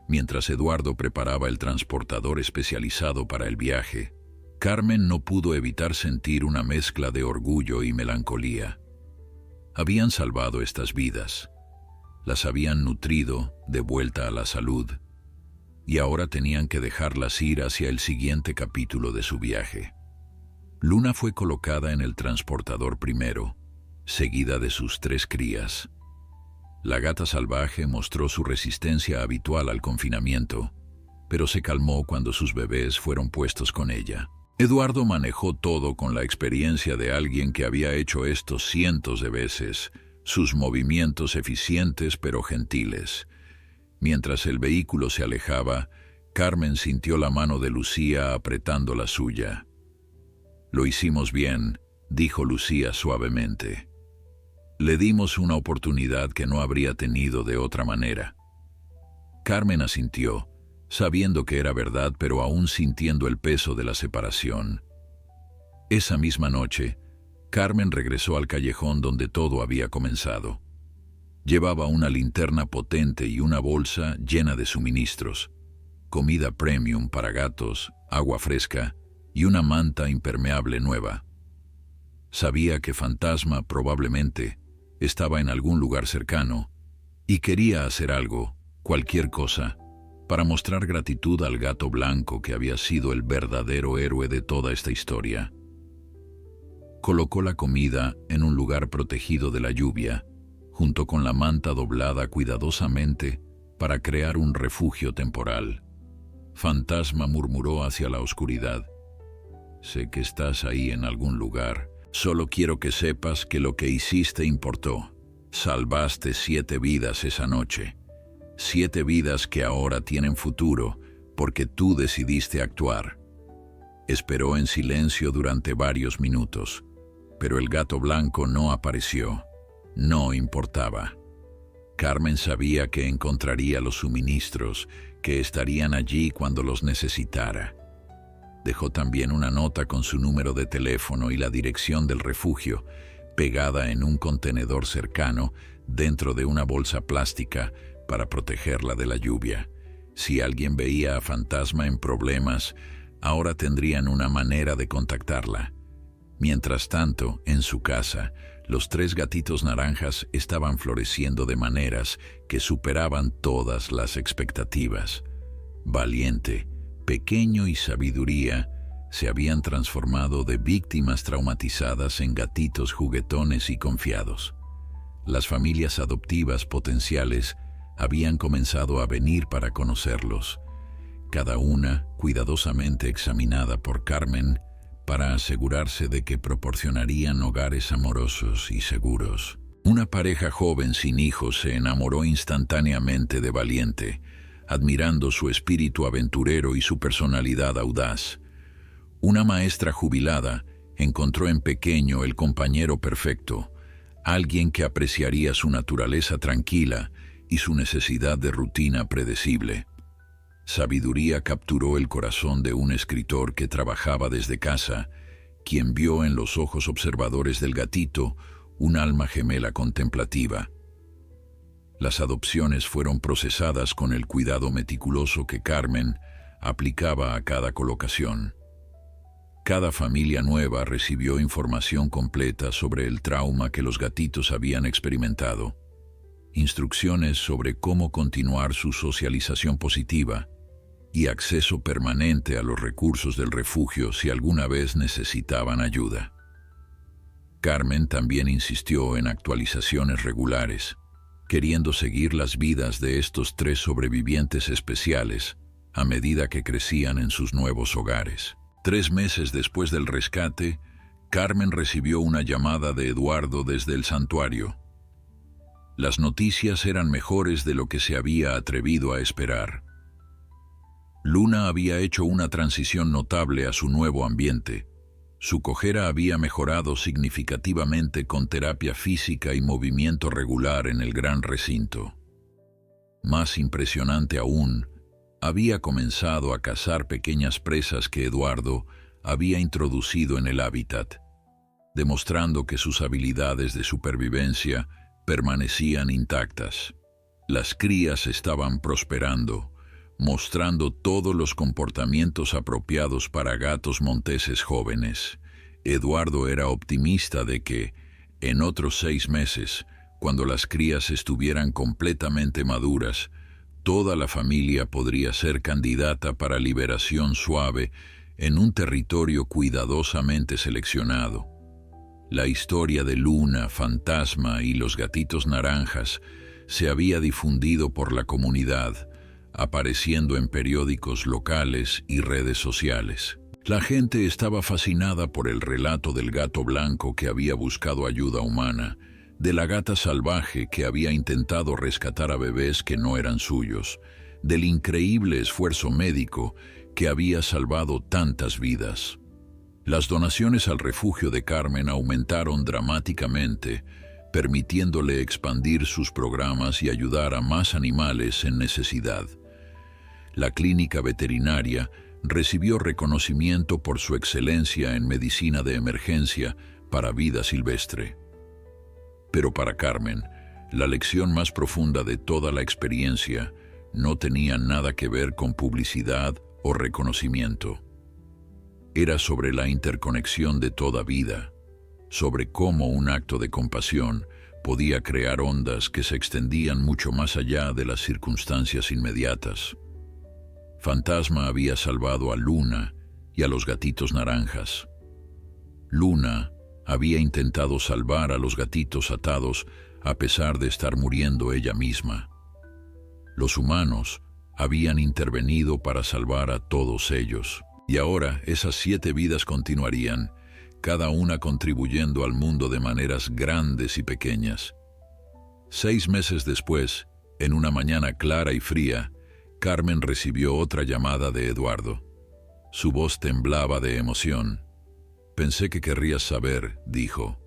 Mientras Eduardo preparaba el transportador especializado para el viaje, Carmen no pudo evitar sentir una mezcla de orgullo y melancolía. Habían salvado estas vidas, las habían nutrido de vuelta a la salud, y ahora tenían que dejarlas ir hacia el siguiente capítulo de su viaje. Luna fue colocada en el transportador primero, seguida de sus 3 crías. La gata salvaje mostró su resistencia habitual al confinamiento, pero se calmó cuando sus bebés fueron puestos con ella. Eduardo manejó todo con la experiencia de alguien que había hecho esto cientos de veces, sus movimientos eficientes pero gentiles. Mientras el vehículo se alejaba, Carmen sintió la mano de Lucía apretando la suya. «Lo hicimos bien», dijo Lucía suavemente. Le dimos una oportunidad que no habría tenido de otra manera. Carmen asintió, sabiendo que era verdad, pero aún sintiendo el peso de la separación. Esa misma noche, Carmen regresó al callejón donde todo había comenzado. Llevaba una linterna potente y una bolsa llena de suministros, comida premium para gatos, agua fresca y una manta impermeable nueva. Sabía que Fantasma probablemente estaba en algún lugar cercano y quería hacer algo, cualquier cosa, para mostrar gratitud al gato blanco que había sido el verdadero héroe de toda esta historia. Colocó la comida en un lugar protegido de la lluvia, junto con la manta doblada cuidadosamente para crear un refugio temporal. Fantasma murmuró hacia la oscuridad. Sé que estás ahí en algún lugar. Solo quiero que sepas que lo que hiciste importó. Salvaste 7 vidas esa noche. 7 vidas que ahora tienen futuro porque tú decidiste actuar. Esperó en silencio durante varios minutos, pero el gato blanco no apareció. No importaba. Carmen sabía que encontraría los suministros, que estarían allí cuando los necesitara. Dejó también una nota con su número de teléfono y la dirección del refugio, pegada en un contenedor cercano, dentro de una bolsa plástica, para protegerla de la lluvia. Si alguien veía a Fantasma en problemas, ahora tendrían una manera de contactarla. Mientras tanto, en su casa, los 3 gatitos naranjas estaban floreciendo de maneras que superaban todas las expectativas. Valiente, Pequeño y Sabiduría se habían transformado de víctimas traumatizadas en gatitos juguetones y confiados. Las familias adoptivas potenciales habían comenzado a venir para conocerlos, cada una cuidadosamente examinada por Carmen para asegurarse de que proporcionarían hogares amorosos y seguros. Una pareja joven sin hijos se enamoró instantáneamente de Valiente, admirando su espíritu aventurero y su personalidad audaz. Una maestra jubilada encontró en Pequeño el compañero perfecto, alguien que apreciaría su naturaleza tranquila y su necesidad de rutina predecible. Sabiduría capturó el corazón de un escritor que trabajaba desde casa, quien vio en los ojos observadores del gatito un alma gemela contemplativa. Las adopciones fueron procesadas con el cuidado meticuloso que Carmen aplicaba a cada colocación. Cada familia nueva recibió información completa sobre el trauma que los gatitos habían experimentado, instrucciones sobre cómo continuar su socialización positiva y acceso permanente a los recursos del refugio si alguna vez necesitaban ayuda. Carmen también insistió en actualizaciones regulares, queriendo seguir las vidas de estos 3 sobrevivientes especiales a medida que crecían en sus nuevos hogares. 3 meses después del rescate, Carmen recibió una llamada de Eduardo desde el santuario. Las noticias eran mejores de lo que se había atrevido a esperar. Luna había hecho una transición notable a su nuevo ambiente. Su cojera había mejorado significativamente con terapia física y movimiento regular en el gran recinto. Más impresionante aún, había comenzado a cazar pequeñas presas que Eduardo había introducido en el hábitat, demostrando que sus habilidades de supervivencia permanecían intactas. Las crías estaban prosperando, mostrando todos los comportamientos apropiados para gatos monteses jóvenes. Eduardo era optimista de que, en otros 6 meses, cuando las crías estuvieran completamente maduras, toda la familia podría ser candidata para liberación suave en un territorio cuidadosamente seleccionado. La historia de Luna, Fantasma y los gatitos naranjas se había difundido por la comunidad, apareciendo en periódicos locales y redes sociales. La gente estaba fascinada por el relato del gato blanco que había buscado ayuda humana, de la gata salvaje que había intentado rescatar a bebés que no eran suyos, del increíble esfuerzo médico que había salvado tantas vidas. Las donaciones al refugio de Carmen aumentaron dramáticamente, permitiéndole expandir sus programas y ayudar a más animales en necesidad. La clínica veterinaria recibió reconocimiento por su excelencia en medicina de emergencia para vida silvestre. Pero para Carmen, la lección más profunda de toda la experiencia no tenía nada que ver con publicidad o reconocimiento. Era sobre la interconexión de toda vida, sobre cómo un acto de compasión podía crear ondas que se extendían mucho más allá de las circunstancias inmediatas. Fantasma había salvado a Luna y a los gatitos naranjas. Luna había intentado salvar a los gatitos atados a pesar de estar muriendo ella misma. Los humanos habían intervenido para salvar a todos ellos. Y ahora esas 7 vidas continuarían, cada una contribuyendo al mundo de maneras grandes y pequeñas. 6 meses después, en una mañana clara y fría, Carmen recibió otra llamada de Eduardo. Su voz temblaba de emoción. «Pensé que querrías saber», dijo.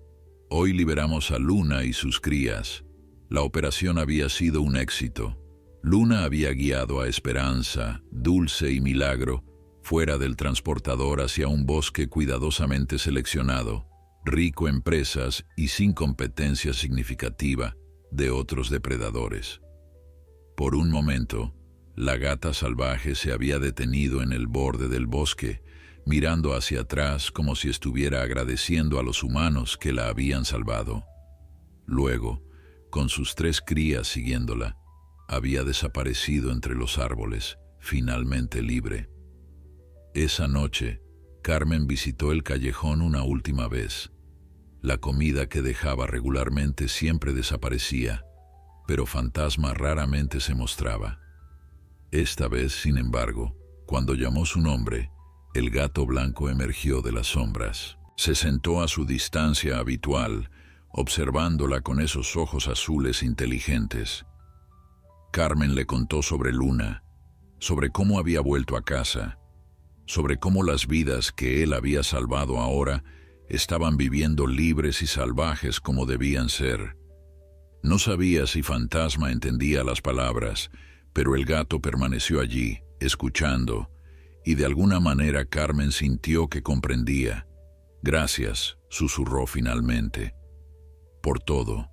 «Hoy liberamos a Luna y sus crías. La operación había sido un éxito. Luna había guiado a Esperanza, Dulce y Milagro fuera del transportador hacia un bosque cuidadosamente seleccionado, rico en presas y sin competencia significativa de otros depredadores. Por un momento, la gata salvaje se había detenido en el borde del bosque, mirando hacia atrás como si estuviera agradeciendo a los humanos que la habían salvado. Luego, con sus 3 crías siguiéndola, había desaparecido entre los árboles, finalmente libre. Esa noche, Carmen visitó el callejón una última vez. La comida que dejaba regularmente siempre desaparecía, pero Fantasma raramente se mostraba. Esta vez, sin embargo, cuando llamó su nombre, el gato blanco emergió de las sombras. Se sentó a su distancia habitual, observándola con esos ojos azules inteligentes. Carmen le contó sobre Luna, sobre cómo había vuelto a casa, sobre cómo las vidas que él había salvado ahora estaban viviendo libres y salvajes como debían ser. No sabía si Fantasma entendía las palabras, pero el gato permaneció allí, escuchando, y de alguna manera Carmen sintió que comprendía. «Gracias», susurró finalmente, «por todo,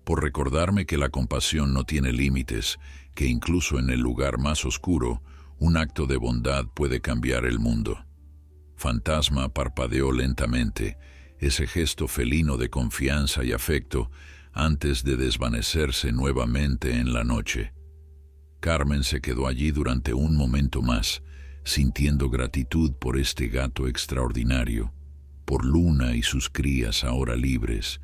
por recordarme que la compasión no tiene límites, que incluso en el lugar más oscuro, un acto de bondad puede cambiar el mundo». Fantasma parpadeó lentamente, ese gesto felino de confianza y afecto, antes de desvanecerse nuevamente en la noche. Carmen se quedó allí durante un momento más, sintiendo gratitud por este gato extraordinario, por Luna y sus crías ahora libres,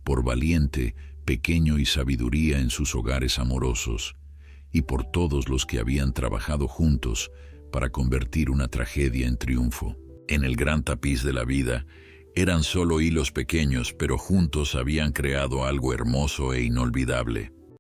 por Valiente, pequeño y sabiduría en sus hogares amorosos, y por todos los que habían trabajado juntos para convertir una tragedia en triunfo. En el gran tapiz de la vida, eran solo hilos pequeños, pero juntos habían creado algo hermoso e inolvidable.